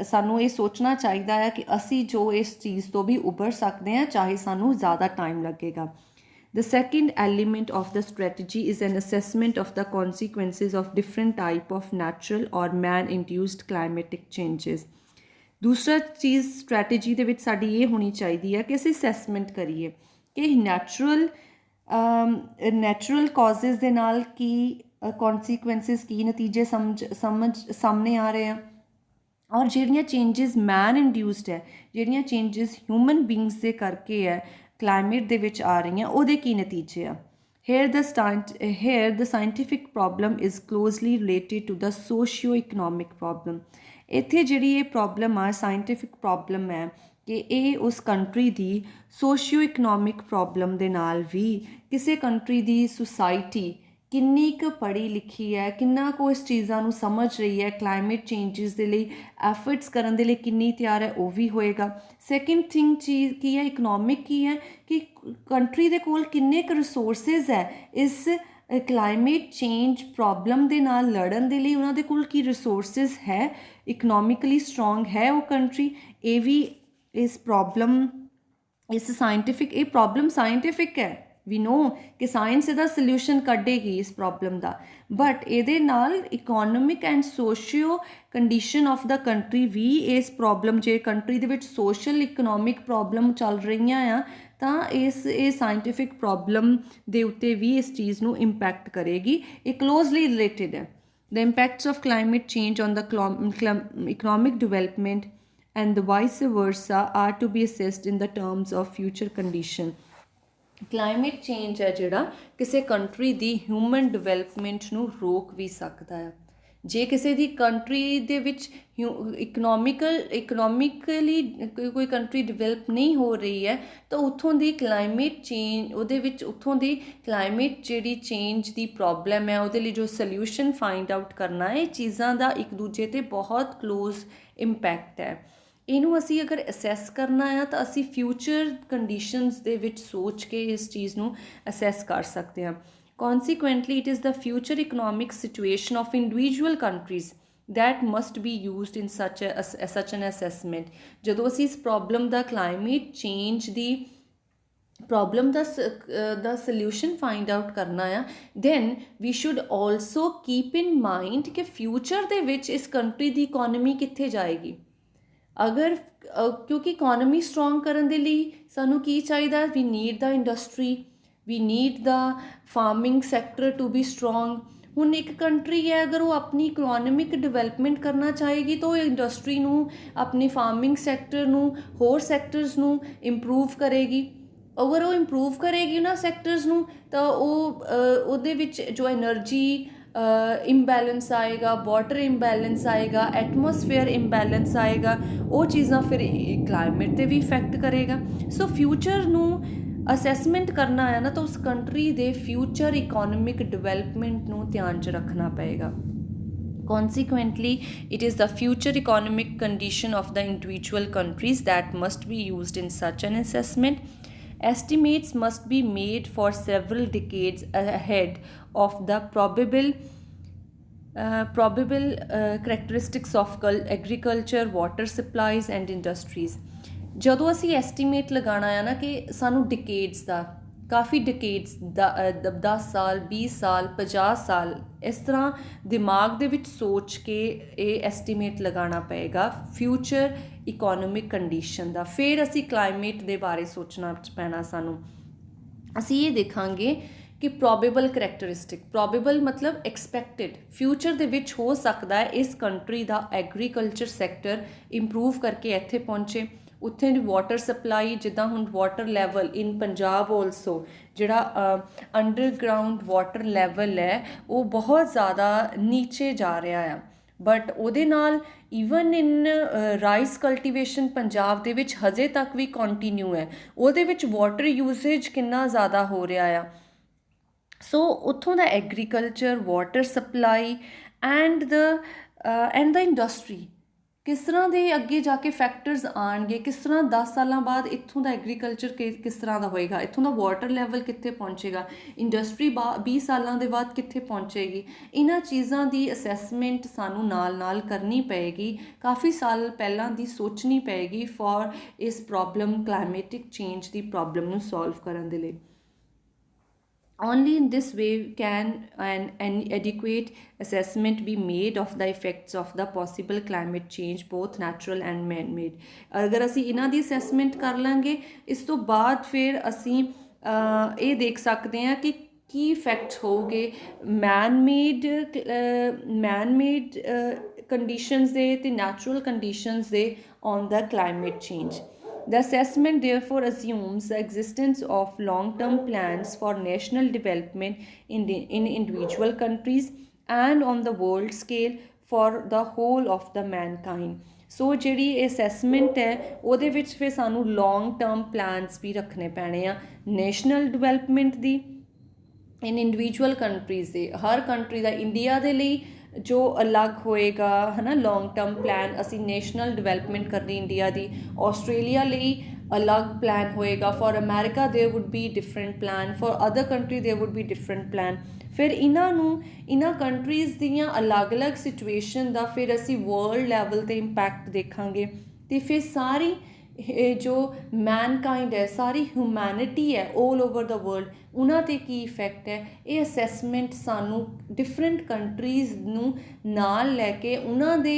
ਸਾਨੂੰ ਇਹ ਸੋਚਣਾ ਚਾਹੀਦਾ ਹੈ ਕਿ ਅਸੀਂ ਜੋ ਇਸ ਚੀਜ਼ ਤੋਂ ਵੀ ਉੱਭਰ ਸਕਦੇ ਹਾਂ, ਚਾਹੇ ਸਾਨੂੰ ਜ਼ਿਆਦਾ ਟਾਈਮ ਲੱਗੇਗਾ। The second element of the strategy is an assessment of the consequences of different type of natural or man-induced climatic changes. ਦੂਸਰਾ ਚੀਜ਼ ਸਟ੍ਰੈਟਜੀ ਦੇ ਵਿੱਚ ਸਾਡੀ ਇਹ ਹੋਣੀ ਚਾਹੀਦੀ ਹੈ ਕਿ ਅਸੀਂ ਅਸੈਸਮੈਂਟ ਕਰੀਏ ਕਿ ਨੈਚੁਰਲ ਕਾਜ਼ਜ਼ ਦੇ ਨਾਲ ਕੀ ਕੌਨਸੀਕੁਐਂਸਿਸ, ਕੀ ਨਤੀਜੇ ਸਾਹਮਣੇ ਆ ਰਹੇ ਆ, ਔਰ ਜਿਹੜੀਆਂ ਚੇਂਜਸ ਮੈਨ ਇੰਡਿਊਸਡ ਹੈ, ਜਿਹੜੀਆਂ ਚੇਂਜਸ ਹਿਊਮਨ ਬੀਂਗਸ ਦੇ ਕਰਕੇ ਹੈ ਕਲਾਈਮੇਟ ਦੇ ਵਿੱਚ ਆ ਰਹੀਆਂ, ਉਹਦੇ ਕੀ ਨਤੀਜੇ ਆ। Here the scientific problem is closely related to the socio-economic problem. ਇੱਥੇ ਜਿਹੜੀ ਇਹ ਪ੍ਰੋਬਲਮ ਆ, ਸਾਇੰਟੀਫਿਕ ਪ੍ਰੋਬਲਮ ਹੈ ਕਿ ਇਹ ਉਸ ਕੰਟਰੀ ਦੀ ਸੋਸ਼ੀਓ ਇਕਨੋਮਿਕ ਪ੍ਰੋਬਲਮ ਦੇ ਨਾਲ ਵੀ, ਕਿਸੇ ਕੰਟਰੀ ਦੀ ਸੁਸਾਇਟੀ ਕਿੰਨੀ ਕੁ ਪੜ੍ਹੀ ਲਿਖੀ ਹੈ, ਕਿੰਨਾ ਕੁ ਇਸ ਚੀਜ਼ਾਂ ਨੂੰ ਸਮਝ ਰਹੀ ਹੈ, ਕਲਾਈਮੇਟ ਚੇਂਜਸ ਦੇ ਲਈ ਐਫਰਟਸ ਕਰਨ ਦੇ ਲਈ ਕਿੰਨੀ ਤਿਆਰ ਹੈ, ਉਹ ਵੀ ਹੋਏਗਾ। ਸੈਕਿੰਡ ਥਿੰਗ ਚੀਜ਼ ਕੀ ਹੈ, ਇਕਨੋਮਿਕ ਕੀ ਹੈ ਕਿ ਕੰਟਰੀ ਦੇ ਕੋਲ ਕਿੰਨੇ ਕੁ ਰਿਸੋਰਸਿਸ ਹੈ ਇਸ ਕਲਾਈਮੇਟ ਚੇਂਜ ਪ੍ਰੋਬਲਮ ਦੇ ਨਾਲ ਲੜਨ ਦੇ ਲਈ, ਉਹਨਾਂ ਦੇ ਕੋਲ ਕੀ ਰਿਸੋਰਸਿਸ ਹੈ, ਇਕਨੋਮਿਕਲੀ ਸਟਰੋਂਗ ਹੈ ਉਹ ਕੰਟਰੀ। ਇਹ ਵੀ ਇਸ ਪ੍ਰੋਬਲਮ, ਇਸ ਸਾਇੰਟੀਫਿਕ, ਇਹ ਪ੍ਰੋਬਲਮ ਸਾਇੰਟੀਫਿਕ ਹੈ, ਵੀ ਨੋ ਕਿ ਸਾਇੰਸ ਇਹਦਾ ਸਲਿਊਸ਼ਨ ਕੱਢੇਗੀ ਇਸ ਪ੍ਰੋਬਲਮ ਦਾ, ਬਟ ਇਹਦੇ ਨਾਲ economic and socio condition of the country ਵੀ ਇਸ ਪ੍ਰੋਬਲਮ, ਜੇ ਕੰਟਰੀ ਦੇ ਵਿੱਚ ਸੋਸ਼ਲ ਇਕਨੋਮਿਕ ਪ੍ਰੋਬਲਮ ਚੱਲ ਰਹੀਆਂ ਆ ਤਾਂ ਇਹ ਸਾਇੰਟੀਫਿਕ ਪ੍ਰੋਬਲਮ ਦੇ ਉੱਤੇ ਵੀ ਇਸ ਚੀਜ਼ ਨੂੰ ਇੰਪੈਕਟ ਕਰੇਗੀ। ਇਹ ਕਲੋਜ਼ਲੀ ਰਿਲੇਟਿਡ ਹੈ। The impacts of climate change on the economic development and the vice versa are to be assessed in the terms of future condition. Climate change ਹੈ ਜਿਹੜਾ ਕਿਸੇ ਕੰਟਰੀ ਦੀ ਹਿਊਮਨ ਡਿਵੈਲਪਮੈਂਟ ਨੂੰ ਰੋਕ ਵੀ ਸਕਦਾ ਹੈ। ਜੇ ਕਿਸੇ ਦੀ ਕੰਟਰੀ ਦੇ ਵਿੱਚ ਇਕਨੋਮਿਕਲੀ ਕੋਈ ਕੰਟਰੀ ਡਿਵੈਲਪ ਨਹੀਂ ਹੋ ਰਹੀ ਹੈ ਤਾਂ ਉੱਥੋਂ ਦੀ ਕਲਾਈਮੇਟ ਚੇਂਜ, ਉਹਦੇ ਵਿੱਚ ਉੱਥੋਂ ਦੀ ਕਲਾਈਮੇਟ ਜਿਹੜੀ ਚੇਂਜ ਦੀ ਪ੍ਰੋਬਲਮ ਹੈ ਉਹਦੇ ਲਈ ਜੋ ਸਲਿਊਸ਼ਨ ਫਾਈਂਡ ਆਊਟ ਕਰਨਾ ਹੈ, ਇਹ ਚੀਜ਼ਾਂ ਦਾ ਇੱਕ ਦੂਜੇ 'ਤੇ ਬਹੁਤ ਕਲੋਜ਼ ਇੰਪੈਕਟ ਹੈ। ਇਹਨੂੰ ਅਸੀਂ ਅਗਰ ਅਸੈਸ ਕਰਨਾ ਆ ਤਾਂ ਅਸੀਂ ਫਿਊਚਰ ਕੰਡੀਸ਼ਨਸ ਦੇ ਵਿੱਚ ਸੋਚ ਕੇ ਇਸ ਚੀਜ਼ ਨੂੰ ਅਸੈਸ ਕਰ ਸਕਦੇ ਹਾਂ। Consequently, it is the future economic situation of individual countries that must be used in such an assessment. ਜਦੋਂ ਅਸੀਂ ਇਸ ਪ੍ਰੋਬਲਮ ਦਾ, ਕਲਾਈਮੇਟ ਚੇਂਜ ਦੀ ਪ੍ਰੋਬਲਮ ਦਾ ਸਲਿਊਸ਼ਨ ਫਾਈਂਡ ਆਊਟ ਕਰਨਾ ਆ, then we should also keep in mind ਕਿ future ਦੇ ਵਿੱਚ ਇਸ ਕੰਟਰੀ ਦੀ ਇਕੋਨਮੀ ਕਿੱਥੇ ਜਾਏਗੀ। ਅਗਰ ਕਿਉਂਕਿ ਇਕੋਨਮੀ ਸਟਰੋਂਗ ਕਰਨ ਦੇ ਲਈ ਸਾਨੂੰ ਕੀ ਚਾਹੀਦਾ, we need the industry, we need the farming sector to be strong. ਹੁਣ ਇੱਕ ਕੰਟਰੀ ਹੈ, ਅਗਰ ਉਹ ਆਪਣੀ ਇਕਨੋਮਿਕ ਡਿਵੈਲਪਮੈਂਟ ਕਰਨਾ ਚਾਹੇਗੀ ਤਾਂ ਉਹ ਇੰਡਸਟਰੀ ਨੂੰ, ਆਪਣੀ ਫਾਰਮਿੰਗ ਸੈਕਟਰ ਨੂੰ, ਹੋਰ ਸੈਕਟਰਸ ਨੂੰ ਇੰਪਰੂਵ ਕਰੇਗੀ। ਅਗਰ ਉਹ ਇੰਪਰੂਵ ਕਰੇਗੀ ਉਹਨਾਂ ਸੈਕਟਰਸ ਨੂੰ ਤਾਂ ਉਹਦੇ ਵਿੱਚ ਜੋ ਐਨਰਜੀ ਇੰਬੈਲੈਂਸ ਆਏਗਾ, ਵਾਟਰ ਇੰਬੈਲੈਂਸ ਆਏਗਾ, ਐਟਮੋਸਫੇਅਰ ਇੰਬੈਲੈਂਸ ਆਏਗਾ, ਉਹ ਚੀਜ਼ਾਂ ਫਿਰ ਕਲਾਈਮੇਟ 'ਤੇ ਵੀ ਇਫੈਕਟ ਕਰੇਗਾ। ਸੋ ਫਿਊਚਰ ਨੂੰ ਅਸੈਸਮੈਂਟ ਕਰਨਾ ਹੈ ਨਾ ਤਾਂ ਉਸ ਕੰਟਰੀ ਦੇ ਫਿਊਚਰ ਇਕੋਨਮਿਕ ਡਿਵੈਲਪਮੈਂਟ ਨੂੰ ਧਿਆਨ 'ਚ ਰੱਖਣਾ ਪਏਗਾ। Consequently, it is the future economic condition of the individual countries that must be used in such an assessment. Estimates must be made for several decades ahead of the probable characteristics of agriculture, water supplies and industries. ਜਦੋਂ ਅਸੀਂ estimate ਲਗਾਉਣਾ ਆ ਨਾ ਕਿ ਸਾਨੂੰ ਡਿਕੇਡਸ ਦਾ, ਕਾਫੀ ਡਿਕੇਡਸ ਦਾ 10 ਸਾਲ 20 ਸਾਲ 50 ਸਾਲ ਇਸ ਤਰ੍ਹਾਂ ਦਿਮਾਗ ਦੇ ਵਿੱਚ ਸੋਚ ਕੇ ਇਹ ਐਸਟੀਮੇਟ ਲਗਾਉਣਾ ਪਏਗਾ ਫਿਊਚਰ ਇਕੋਨੋਮਿਕ ਕੰਡੀਸ਼ਨ ਦਾ। ਫਿਰ ਅਸੀਂ ਕਲਾਈਮੇਟ ਦੇ ਬਾਰੇ ਸੋਚਣਾ ਪੈਣਾ ਸਾਨੂੰ। ਅਸੀਂ ਇਹ ਦੇਖਾਂਗੇ ਕਿ ਪ੍ਰੋਬੇਬਲ ਕਰੈਕਟਰਿਸਟਿਕ, ਪ੍ਰੋਬੇਬਲ ਮਤਲਬ ਐਕਸਪੈਕਟਿਡ, ਫਿਊਚਰ ਦੇ ਵਿੱਚ ਹੋ ਸਕਦਾ ਹੈ ਇਸ ਕੰਟਰੀ ਦਾ ਐਗਰੀਕਲਚਰ ਸੈਕਟਰ ਇੰਪਰੂਵ ਕਰਕੇ ਇੱਥੇ ਪਹੁੰਚੇ। ਉੱਥੇ ਦੀ ਵਾਟਰ ਸਪਲਾਈ, ਜਿੱਦਾਂ ਹੁਣ ਵਾਟਰ ਲੈਵਲ ਇਨ ਪੰਜਾਬ ਆਲਸੋ ਜਿਹੜਾ ਅੰਡਰਗਰਾਊਂਡ ਵਾਟਰ ਲੈਵਲ ਹੈ ਉਹ ਬਹੁਤ ਜ਼ਿਆਦਾ ਨੀਚੇ ਜਾ ਰਿਹਾ ਆ, ਬਟ ਉਹਦੇ ਨਾਲ ਈਵਨ ਇਨ ਰਾਈਸ ਕਲਟੀਵੇਸ਼ਨ ਪੰਜਾਬ ਦੇ ਵਿੱਚ ਹਜੇ ਤੱਕ ਵੀ ਕੰਟੀਨਿਊ ਹੈ। ਉਹਦੇ ਵਿੱਚ ਵਾਟਰ ਯੂਸੇਜ ਕਿੰਨਾ ਜ਼ਿਆਦਾ ਹੋ ਰਿਹਾ ਆ। ਸੋ ਉੱਥੋਂ ਦਾ agriculture, water supply and the industry किस तरह के अगे जाके फैक्टर्स आएंगे, किस तरह 10 सालों बाद इत्थों का एग्रीकल्चर किस तरह का होएगा, इत्थों का वाटर लैवल कित्थे पहुँचेगा, इंडस्ट्री 20 सालों के बाद कित्थे पहुँचेगी। इन्हां चीज़ों की असैसमेंट सानू नाल नाल करनी पेगी, काफ़ी साल पहलां दी सोचनी पेगी फॉर इस प्रॉब्लम क्लाइमेटिक चेंज की प्रॉब्लम नू सॉल्व करन दे लई। Only in this way can an adequate assessment be made of the effects of the possible climate change, both natural and man-made. अगर असी इन्हां दी assessment कर लांगे, इस तो बाद फिर असी ये देख सकते हैं कि की इफेक्ट्स होगे मैन मेड कंडीशंस दे ते natural conditions they on the climate change. The assessment therefore assumes the existence of long-term plans for national development in individual countries and on the world scale for the whole of the mankind. So ਜਿਹੜੀ assessment है ਉਹਦੇ ਵਿੱਚ ਫਿਰ ਸਾਨੂੰ long term plans भी ਰੱਖਣੇ ਪੈਣੇ ਆ national development ਦੀ इन इंडिविजुअल कंट्रीज़ दे, हर कंट्री का इंडिया के लिए जो अलग होएगा है ना लॉन्ग टर्म प्लान, असी नेशनल डिवेलपमेंट करनी इंडिया की, ऑस्ट्रेलिया लिए अलग प्लान होएगा, for America there would be different plan, for other country there would be different plan. फिर इन्हां कंट्रीज़ दियां अलग अलग सिचुएशन का फिर असी वर्ल्ड लैवल ते इंपैक्ट देखांगे, तो फिर सारी जो मैनकाइंड है, सारी ह्यूमैनिटी है ऑल ओवर द वर्ल्ड, उन्हां ते की इफेक्ट है, ये असैसमेंट सानू डिफरेंट कंट्रीज़ नू नाल लैके उन्हां दे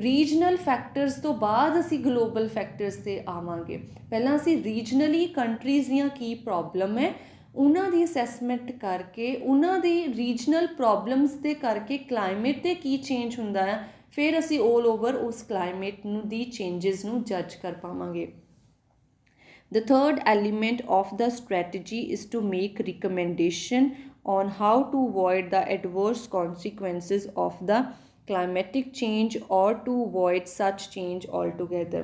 रीजनल फैक्टर्स तो बाद असी ग्लोबल फैक्टर्स ते आवांगे। पहलां असी रीजनली कंट्रीज़ दियां की प्रॉब्लम है उन्हां दी असैसमेंट करके, उन्हां दी रीजनल प्रॉब्लम्स दे करके क्लाइमेट ते की चेंज हुंदा है, फिर असी ऑल ओवर उस क्लाइमेट दी चेंजिस नू जज कर पावांगे। The third element of the strategy is to make recommendation on how to avoid the adverse consequences of the climatic change or to avoid such change altogether.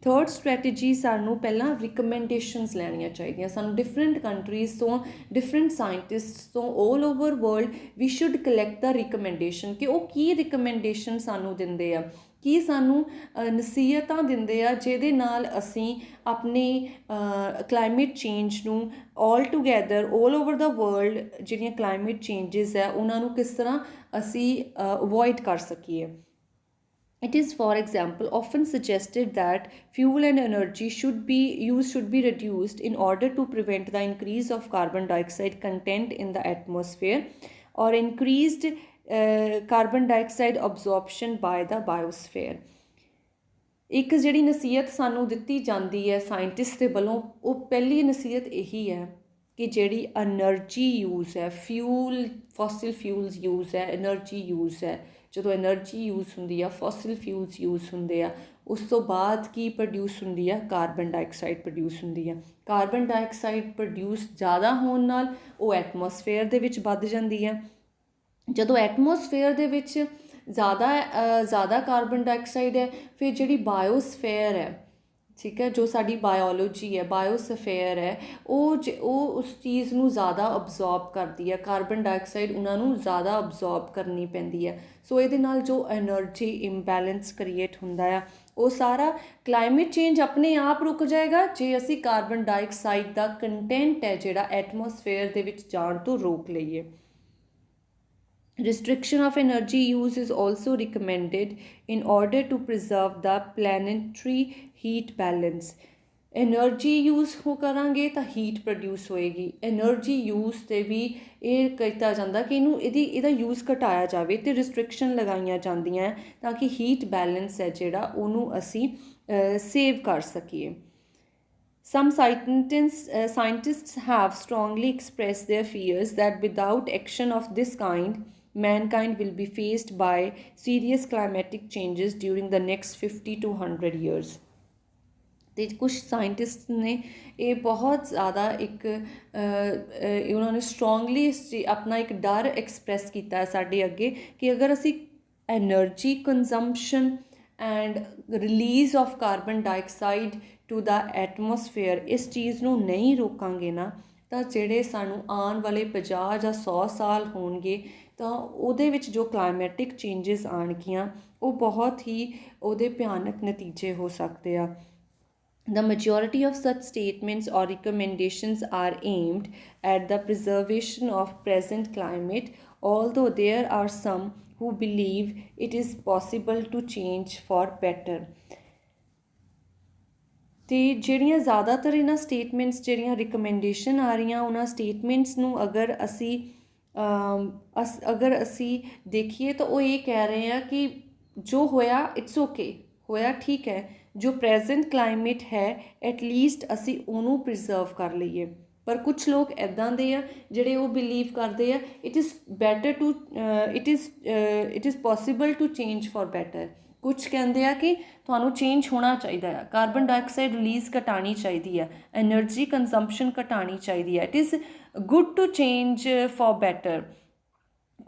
Third strategy सानू पहला recommendations लैनियां चाहिए, सानू different countries तो different scientist तो all over world we should collect the recommendation कि वो की रिकमेंडेशन सानू दिंदे आ, की सानू नसीहतां दिंदे आ जिहदे नाल असी अपने क्लाइमेट चेंज नू all together all over the world जिहड़ियां क्लाइमेट चेंजिस है उन्हां नू किस तरह असी अवॉइड कर सकीए। It is, for example, often suggested that fuel and energy should be reduced in order to prevent the increase of carbon dioxide content in the atmosphere or increased carbon dioxide absorption by the biosphere. एक जिहड़ी नसीहत सानू दित्ती जांदी है scientist they वल्लों, वो पहली नसीहत यही है कि जिहड़ी एनर्जी यूज़ है, फ्यूल फॉसिल फ्यूल्स यूज़ है, एनर्जी यूज़ है, ਜਦੋਂ ਐਨਰਜੀ ਯੂਜ਼ ਹੁੰਦੀ ਆ, ਫੋਸਿਲ ਫਿਊਲਸ ਯੂਜ਼ ਹੁੰਦੇ ਆ, ਉਸ ਤੋਂ ਬਾਅਦ ਕੀ ਪ੍ਰੋਡਿਊਸ ਹੁੰਦੀ ਆ, ਕਾਰਬਨ ਡਾਈਆਕਸਾਈਡ ਪ੍ਰੋਡਿਊਸ ਹੁੰਦੀ ਆ। ਕਾਰਬਨ ਡਾਈਆਕਸਾਈਡ ਪ੍ਰੋਡਿਊਸ ਜ਼ਿਆਦਾ ਹੋਣ ਨਾਲ ਉਹ ਐਟਮੋਸਫੇਅਰ ਦੇ ਵਿੱਚ ਵੱਧ ਜਾਂਦੀ ਹੈ। ਜਦੋਂ ਐਟਮੋਸਫੇਅਰ ਦੇ ਵਿੱਚ ਜ਼ਿਆਦਾ ਕਾਰਬਨ ਡਾਈਆਕਸਾਈਡ ਹੈ, ਫਿਰ ਜਿਹੜੀ ਬਾਇਓਸਫੇਅਰ ਹੈ, ठीक है, जो साड़ी बायोलॉजी है, बायोस्फेयर है, वो उस चीज़ नू ज़्यादा अबजॉर्ब करती है, कार्बन डाइऑक्साइड उन्होंने ज़्यादा अबजॉर्ब करनी पैंदी है। सो ये नाल जो एनर्जी इंबैलेंस क्रिएट होंदा है, वो सारा क्लाइमेट चेंज अपने आप रुक जाएगा जे असी कार्बन डाइऑक्साइड का कंटेंट है जिहड़ा एटमोसफेयर दे विच जाण तो रोक लईए। Restriction of energy use is also recommended in order to preserve the planetary heat balance. Energy use हो करांगे तो हीट प्रोड्यूस होएगी, एनर्जी यूज़ ते भी ये किया जाता कि इहदा यूज़ घटाया जाए तो रिस्ट्रिक्शन लगाइयां जांदियां ताकि हीट बैलेंस है जिहड़ा उहनूं असी सेव कर सकीए। Some scientists have strongly expressed their fears that without action of this kind, mankind will be faced by serious climatic changes during the next 50 to 100 years. तो कुछ साइंटिस्ट ने ये बहुत ज़्यादा एक उन्होंने स्ट्रोंगली अपना एक डर एक्सप्रैस किया है साढ़े अगे कि अगर असी energy consumption and release of carbon dioxide to the atmosphere इस चीज़ नू नहीं रोकांगे ना, ਤਾਂ ਜਿਹੜੇ ਸਾਨੂੰ ਆਉਣ ਵਾਲੇ 50 ਜਾਂ 100 ਸਾਲ ਹੋਣਗੇ ਤਾਂ ਉਹਦੇ ਵਿੱਚ ਜੋ ਕਲਾਈਮੈਟਿਕ ਚੇਂਜਸ ਆਉਣਗੀਆਂ ਉਹ ਬਹੁਤ ਹੀ ਉਹਦੇ ਭਿਆਨਕ ਨਤੀਜੇ ਹੋ ਸਕਦੇ ਆ। The majority of such statements or recommendations are aimed at the preservation of present climate, although there are some who believe it is possible to change for better. ਤੇ ਜਿਹੜੀਆਂ ਜ਼ਿਆਦਾਤਰ ਇਹਨਾਂ ਸਟੇਟਮੈਂਟਸ ਜਿਹੜੀਆਂ ਰਿਕਮੈਂਡੇਸ਼ਨ ਆ ਰਹੀਆਂ ਉਹਨਾਂ ਸਟੇਟਮੈਂਟਸ ਨੂੰ ਅਗਰ ਅਸੀਂ ਦੇਖੀਏ ਤਾਂ ਉਹ ਇਹ ਕਹਿ ਰਹੇ ਆ ਕਿ ਜੋ ਹੋਇਆ ਇਟਸ ਓਕੇ, ਹੋਇਆ ਠੀਕ ਹੈ, ਜੋ ਪ੍ਰੈਜ਼ੈਂਟ ਕਲਾਈਮੇਟ ਹੈ ਐਟਲੀਸਟ ਅਸੀਂ ਉਹਨੂੰ ਪ੍ਰੀਜ਼ਰਵ ਕਰ ਲਈਏ। ਪਰ ਕੁਛ ਲੋਕ ਇੱਦਾਂ ਦੇ ਆ ਜਿਹੜੇ ਉਹ ਬਿਲੀਵ ਕਰਦੇ ਆ it is possible to change for better. ਕੁਛ ਕਹਿੰਦੇ ਆ ਕਿ ਤੁਹਾਨੂੰ ਚੇਂਜ ਹੋਣਾ ਚਾਹੀਦਾ ਆ, ਕਾਰਬਨ ਡਾਈਆਕਸਾਈਡ ਰਿਲੀਜ਼ ਘਟਾਉਣੀ ਚਾਹੀਦੀ ਆ, ਐਨਰਜੀ ਕੰਜ਼ੰਪਸ਼ਨ ਘਟਾਉਣੀ ਚਾਹੀਦੀ ਹੈ, it is good to change for better.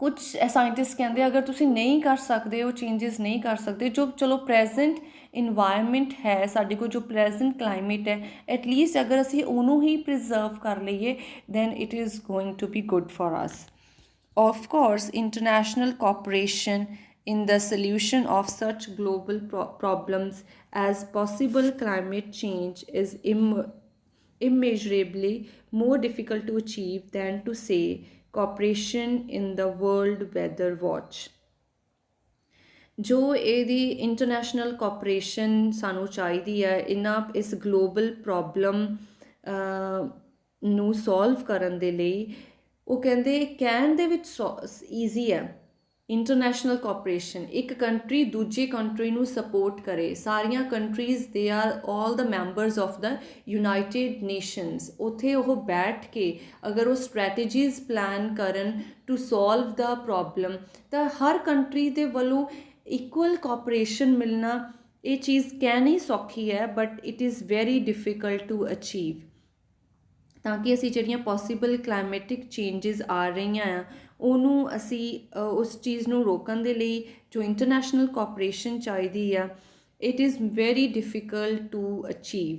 ਕੁਝ ਸਾਇੰਟਿਸਟ ਕਹਿੰਦੇ ਅਗਰ ਤੁਸੀਂ ਨਹੀਂ ਕਰ ਸਕਦੇ, ਉਹ ਚੇਂਜਸ ਨਹੀਂ ਕਰ ਸਕਦੇ, ਜੋ ਚਲੋ ਪ੍ਰੈਜ਼ੈਂਟ ਇਨਵਾਇਰਮੈਂਟ ਹੈ ਸਾਡੇ ਕੋਲ, ਜੋ ਪ੍ਰੈਜ਼ੈਂਟ ਕਲਾਈਮੇਟ ਹੈ ਐਟਲੀਸਟ ਅਗਰ ਅਸੀਂ ਉਹਨੂੰ ਹੀ ਪ੍ਰੀਜ਼ਰਵ ਕਰ ਲਈਏ then it is going to be good for us. Of course, international cooperation in the solution of such global problems as possible climate change is immeasurably more difficult to achieve than to say cooperation in the World Weather Watch. ਜੋ ਇਹਦੀ international cooperation ਸਾਨੂੰ ਚਾਹੀਦੀ ਹੈ ਇਸ global problem ਨੂੰ solve ਕਰਨ ਦੇ ਲਈ, ਉਹ ਕਹਿੰਦੇ ਕਹਿਣ ਦੇ ਵਿੱਚ ਈਜ਼ੀ ਹੈ। ਇੰਟਰਨੈਸ਼ਨਲ ਕੋਆਪਰੇਸ਼ਨ, ਇੱਕ ਕੰਟਰੀ ਦੂਜੀ ਕੰਟਰੀ ਨੂੰ ਸਪੋਰਟ ਕਰੇ, ਸਾਰੀਆਂ countries they are all the members of the United nations, ਉੱਥੇ ਉਹ ਬੈਠ ਕੇ ਅਗਰ ਉਹ ਸਟ੍ਰੈਟੇਜੀਜ਼ ਪਲਾਨ ਕਰਨ ਟੂ ਸੋਲਵ ਦ ਪ੍ਰੋਬਲਮ ਤਾਂ ਹਰ ਕੰਟਰੀ ਦੇ ਵੱਲੋਂ ਇਕੁਅਲ ਕੋਆਪਰੇਸ਼ਨ ਮਿਲਣਾ ਇਹ ਚੀਜ਼ ਕਹਿਣੀ ਸੌਖੀ ਹੈ but it is very difficult to achieve. ਤਾਂ ਕਿ ਅਸੀਂ ਜਿਹੜੀਆਂ ਪੋਸੀਬਲ ਕਲਾਈਮੈਟਿਕ ਚੇਂਜਸ ਆ ਰਹੀਆਂ ਆ ਉਹਨੂੰ ਅਸੀਂ ਉਸ ਚੀਜ਼ ਨੂੰ ਰੋਕਣ ਦੇ ਲਈ ਜੋ ਇੰਟਰਨੈਸ਼ਨਲ ਕੋਆਪਰੇਸ਼ਨ ਚਾਹੀਦੀ ਆ it is very difficult to achieve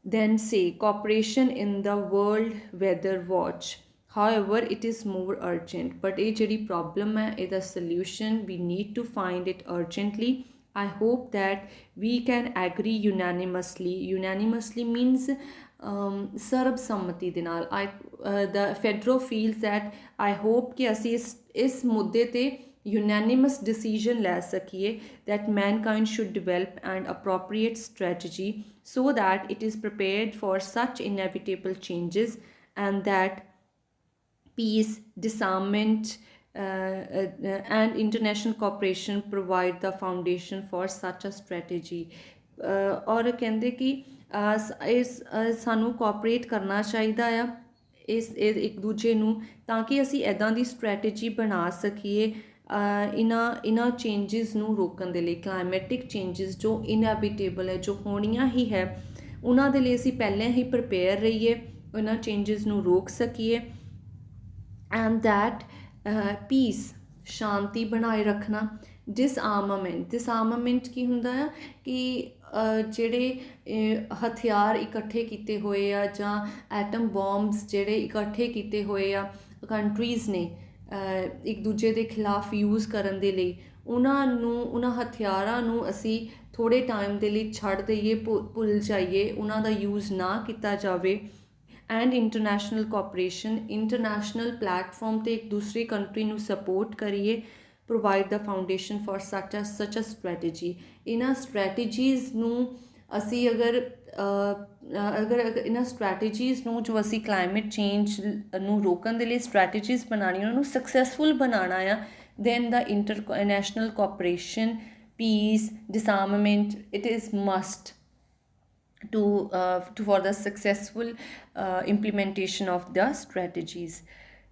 then say cooperation in the world weather watch. However, it is more urgent. But ਇਹ ਜਿਹੜੀ ਪ੍ਰੋਬਲਮ ਹੈ ਇਹਦਾ solution we need to find it urgently. I hope that we can agree unanimously. Unanimously means ਸਰਬਸੰਮਤੀ ਦੇ ਨਾਲ। the Fedro feels that I hope ਕਿ ਅਸੀਂ ਇਸ ਮੁੱਦੇ ਤੇ unanimous decision ਲੈ ਸਕੀਏ that mankind should develop an appropriate strategy so that it is prepared for such inevitable changes and that peace, disarmament and international cooperation provide the foundation for such a strategy. ਔਰ ਕਹਿੰਦੇ ਕਿ ਸਾਨੂੰ cooperate ਕਰਨਾ ਚਾਹੀਦਾ ਆ ਇੱਕ ਦੂਜੇ ਨੂੰ ਤਾਂ ਕਿ ਅਸੀਂ ਇੱਦਾਂ ਦੀ ਸਟ੍ਰੈਟੇਜੀ ਬਣਾ ਸਕੀਏ ਇਹਨਾਂ ਚੇਂਜਸ ਨੂੰ ਰੋਕਣ ਦੇ ਲਈ। ਕਲਾਈਮੈਟਿਕ ਚੇਂਜਸ ਜੋ ਇਨਐਵਿਟੇਬਲ ਹੈ, ਜੋ ਹੋਣੀਆਂ ਹੀ ਹੈ, ਉਹਨਾਂ ਦੇ ਲਈ ਅਸੀਂ ਪਹਿਲਾਂ ਹੀ ਪ੍ਰਿਪੇਅਰ ਰਹੀਏ, ਉਹਨਾਂ ਚੇਂਜਸ ਨੂੰ ਰੋਕ ਸਕੀਏ। ਐਂਡ ਦੈਟ ਪੀਸ, ਸ਼ਾਂਤੀ ਬਣਾਏ ਰੱਖਣਾ। ਡਿਸਆਰਮਾਮੈਂਟ ਕੀ ਹੁੰਦਾ ਆ ਕਿ ਜਿਹੜੇ ਹਥਿਆਰ ਇਕੱਠੇ ਕੀਤੇ ਹੋਏ ਆ ਜਾਂ ਐਟਮ ਬੋਮਬਸ ਜਿਹੜੇ ਇਕੱਠੇ ਕੀਤੇ ਹੋਏ ਆ ਕੰਟਰੀਜ਼ ਨੇ ਇੱਕ ਦੂਜੇ ਦੇ ਖਿਲਾਫ ਯੂਜ਼ ਕਰਨ ਦੇ ਲਈ, ਉਹਨਾਂ ਹਥਿਆਰਾਂ ਨੂੰ ਅਸੀਂ ਥੋੜ੍ਹੇ ਟਾਈਮ ਦੇ ਲਈ ਛੱਡ ਦਈਏ, ਭੁੱਲ ਜਾਈਏ, ਉਹਨਾਂ ਦਾ ਯੂਜ਼ ਨਾ ਕੀਤਾ ਜਾਵੇ। And international cooperation, international platform 'ਤੇ ਇੱਕ ਦੂਸਰੀ ਕੰਟਰੀ ਨੂੰ ਸਪੋਰਟ ਕਰੀਏ, ਪ੍ਰੋਵਾਈਡ ਦ ਫਾਊਂਡੇਸ਼ਨ ਫॉर ਸੱਚ ਅ ਸਟ੍ਰੈਟੇਜੀ। ਇਹਨਾਂ ਸਟ੍ਰੈਟੇਜੀਜ਼ ਨੂੰ ਅਸੀਂ ਅਗਰ ਇਹਨਾਂ ਸਟ੍ਰੈਟੇਜੀਜ਼ ਨੂੰ ਜੋ ਅਸੀਂ ਕਲਾਈਮੇਟ ਚੇਂਜ ਨੂੰ ਰੋਕਣ ਦੇ ਲਈ ਸਟ੍ਰੈਟੇਜੀਜ਼ ਬਣਾਉਣੀਆਂ, ਉਹਨਾਂ ਨੂੰ ਸਕਸੈਸਫੁਲ ਬਣਾਉਣਾ ਆ, then the international cooperation, peace, disarmament, it is must for the successful implementation of the strategies.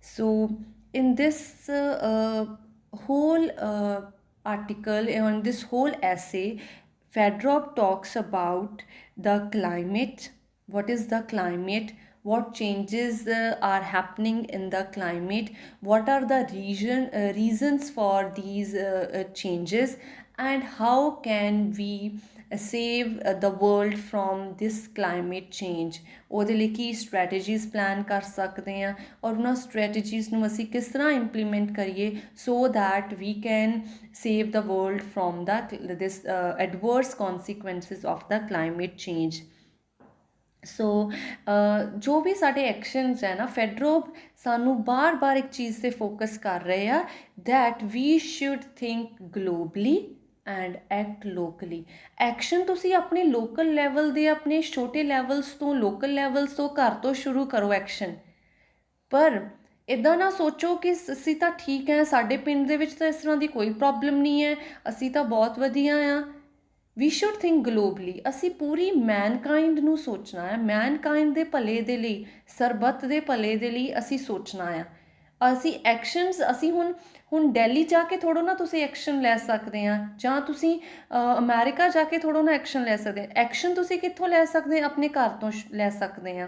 So in this whole article, on this whole essay, Fedorov talks about the climate. What is the climate? What changes are happening in the climate? What are the reasons for these changes? And how can we save the world from this climate change, ਉਹਦੇ ਲਈ ਕੀ strategies plan ਕਰ ਸਕਦੇ ਹਾਂ ਔਰ ਉਹਨਾਂ strategies ਨੂੰ ਅਸੀਂ ਕਿਸ ਤਰ੍ਹਾਂ ਇੰਪਲੀਮੈਂਟ ਕਰੀਏ so that we can save the world from the this adverse consequences of the climate change. So ਜੋ ਵੀ ਸਾਡੇ ਐਕਸ਼ਨਸ ਹੈ ਨਾ, ਫੈਡਰੋਪ ਸਾਨੂੰ ਬਾਰ-ਬਾਰ ਇੱਕ ਚੀਜ਼ 'ਤੇ ਫੋਕਸ ਕਰ ਰਹੇ ਆ that we should think globally and act locally. Action ਤੁਸੀਂ ਆਪਣੇ ਲੋਕਲ ਲੈਵਲ ਦੇ, ਆਪਣੇ ਛੋਟੇ ਲੈਵਲਸ ਤੋਂ, ਲੋਕਲ ਲੈਵਲਸ ਤੋਂ, ਘਰ ਤੋਂ ਸ਼ੁਰੂ ਕਰੋ ਐਕਸ਼ਨ। ਪਰ ਇੱਦਾਂ ਨਾ ਸੋਚੋ ਕਿ ਅਸੀਂ ਤਾਂ ਠੀਕ ਹੈ, ਸਾਡੇ ਪਿੰਡ ਦੇ ਵਿੱਚ ਤਾਂ ਇਸ ਤਰ੍ਹਾਂ ਦੀ ਕੋਈ ਪ੍ਰੋਬਲਮ ਨਹੀਂ ਹੈ, ਅਸੀਂ ਤਾਂ ਬਹੁਤ ਵਧੀਆ ਆ। We should think globally. ਅਸੀਂ ਪੂਰੀ ਮੈਨਕਾਇੰਡ ਨੂੰ ਸੋਚਣਾ ਹੈ, ਮੈਨਕਾਇੰਡ ਦੇ ਭਲੇ ਦੇ ਲਈ, ਸਰਬੱਤ ਦੇ ਭਲੇ ਦੇ ਲਈ ਅਸੀਂ ਸੋਚਣਾ ਆ। ਅਸੀਂ ਐਕਸ਼ਨਸ, ਅਸੀਂ ਹੁਣ ਦਿੱਲੀ ਜਾ ਕੇ ਥੋੜ੍ਹਾ ਨਾ ਤੁਸੀਂ ਐਕਸ਼ਨ ਲੈ ਸਕਦੇ ਆ, ਜਾਂ ਤੁਸੀਂ ਅਮੈਰੀਕਾ ਜਾ ਕੇ ਥੋੜ੍ਹਾ ਨਾ ਐਕਸ਼ਨ ਲੈ ਸਕਦੇ। ਐਕਸ਼ਨ ਤੁਸੀਂ ਕਿੱਥੋਂ ਲੈ ਸਕਦੇ ਆ? ਆਪਣੇ ਘਰ ਤੋਂ ਲੈ ਸਕਦੇ ਆ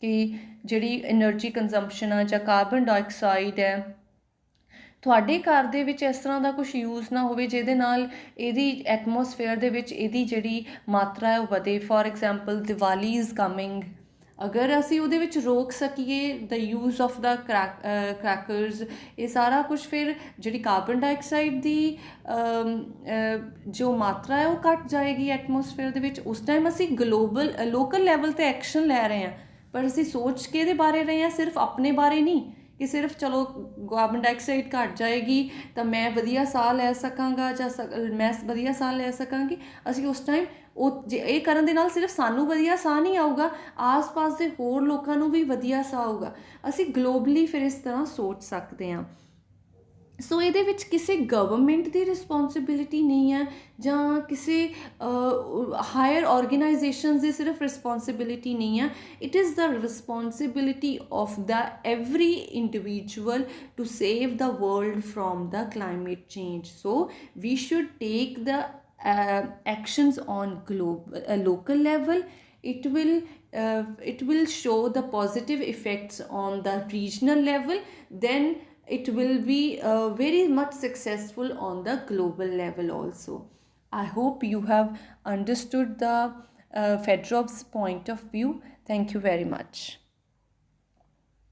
ਕਿ ਜਿਹੜੀ ਐਨਰਜੀ ਕੰਜ਼ੰਪਸ਼ਨ ਆ ਜਾਂ ਕਾਰਬਨ ਡਾਈਆਕਸਾਈਡ ਹੈ, ਤੁਹਾਡੇ ਘਰ ਦੇ ਵਿੱਚ ਇਸ ਤਰ੍ਹਾਂ ਦਾ ਕੁਛ ਯੂਜ਼ ਨਾ ਹੋਵੇ ਜਿਹਦੇ ਨਾਲ ਇਹਦੀ ਐਟਮੋਸਫੇਅਰ ਦੇ ਵਿੱਚ ਇਹਦੀ ਜਿਹੜੀ ਮਾਤਰਾ ਹੈ ਉਹ ਵਧੇ। For example Diwali is coming, ਅਗਰ ਅਸੀਂ ਉਹਦੇ ਵਿੱਚ ਰੋਕ ਸਕੀਏ ਦ ਯੂਜ਼ ਆਫ ਦ ਕਰੈਕਰਸ, ਇਹ ਸਾਰਾ ਕੁਛ, ਫਿਰ ਜਿਹੜੀ ਕਾਰਬਨ ਡਾਈਆਕਸਾਈਡ ਦੀ ਜੋ ਮਾਤਰਾ ਹੈ ਉਹ ਘੱਟ ਜਾਏਗੀ ਐਟਮੋਸਫੇਅਰ ਦੇ ਵਿੱਚ। ਉਸ ਟਾਈਮ ਅਸੀਂ ਲੋਕਲ ਲੈਵਲ 'ਤੇ ਐਕਸ਼ਨ ਲੈ ਰਹੇ ਹਾਂ, ਪਰ ਅਸੀਂ ਸੋਚ ਕੇ ਇਹਦੇ ਬਾਰੇ ਰਹੇ ਹਾਂ, ਸਿਰਫ ਆਪਣੇ ਬਾਰੇ ਨਹੀਂ ਕਿ ਸਿਰਫ ਚਲੋ ਕਾਰਬਨ ਡਾਈਆਕਸਾਈਡ ਘੱਟ ਜਾਏਗੀ ਤਾਂ ਮੈਂ ਵਧੀਆ ਸਾਹ ਲੈ ਸਕਾਂਗਾ ਜਾਂ ਮੈਂ ਵਧੀਆ ਸਾਹ ਲੈ ਸਕਾਂਗੀ। ਅਸੀਂ ਉਸ ਟਾਈਮ ਉਹ ਜੇ ਇਹ ਕਰਨ ਦੇ ਨਾਲ ਸਿਰਫ ਸਾਨੂੰ ਵਧੀਆ ਸਾਹ ਨਹੀਂ ਆਊਗਾ, ਆਸ-ਪਾਸ ਦੇ ਹੋਰ ਲੋਕਾਂ ਨੂੰ ਵੀ ਵਧੀਆ ਸਾਹ ਆਊਗਾ। ਅਸੀਂ ਗਲੋਬਲੀ ਫਿਰ ਇਸ ਤਰ੍ਹਾਂ ਸੋਚ ਸਕਦੇ ਹਾਂ। ਸੋ ਇਹਦੇ ਵਿੱਚ ਕਿਸੇ ਗਵਰਨਮੈਂਟ ਦੀ ਰਿਸਪੋਂਸਿਬਿਲਿਟੀ ਨਹੀਂ ਹੈ ਜਾਂ ਕਿਸੇ ਹਾਇਰ ਆਰਗੇਨਾਈਜੇਸ਼ਨਸ ਦੀ ਸਿਰਫ ਰਿਸਪੋਂਸਿਬਿਲਿਟੀ ਨਹੀਂ ਹੈ। It is the responsibility of the every individual to save the world from the climate change. So we should take the actions on local level. It will show the positive effects on the regional level, then it will be very much successful on the global level also. I hope you have understood the Fedrov's point of view. Thank you very much.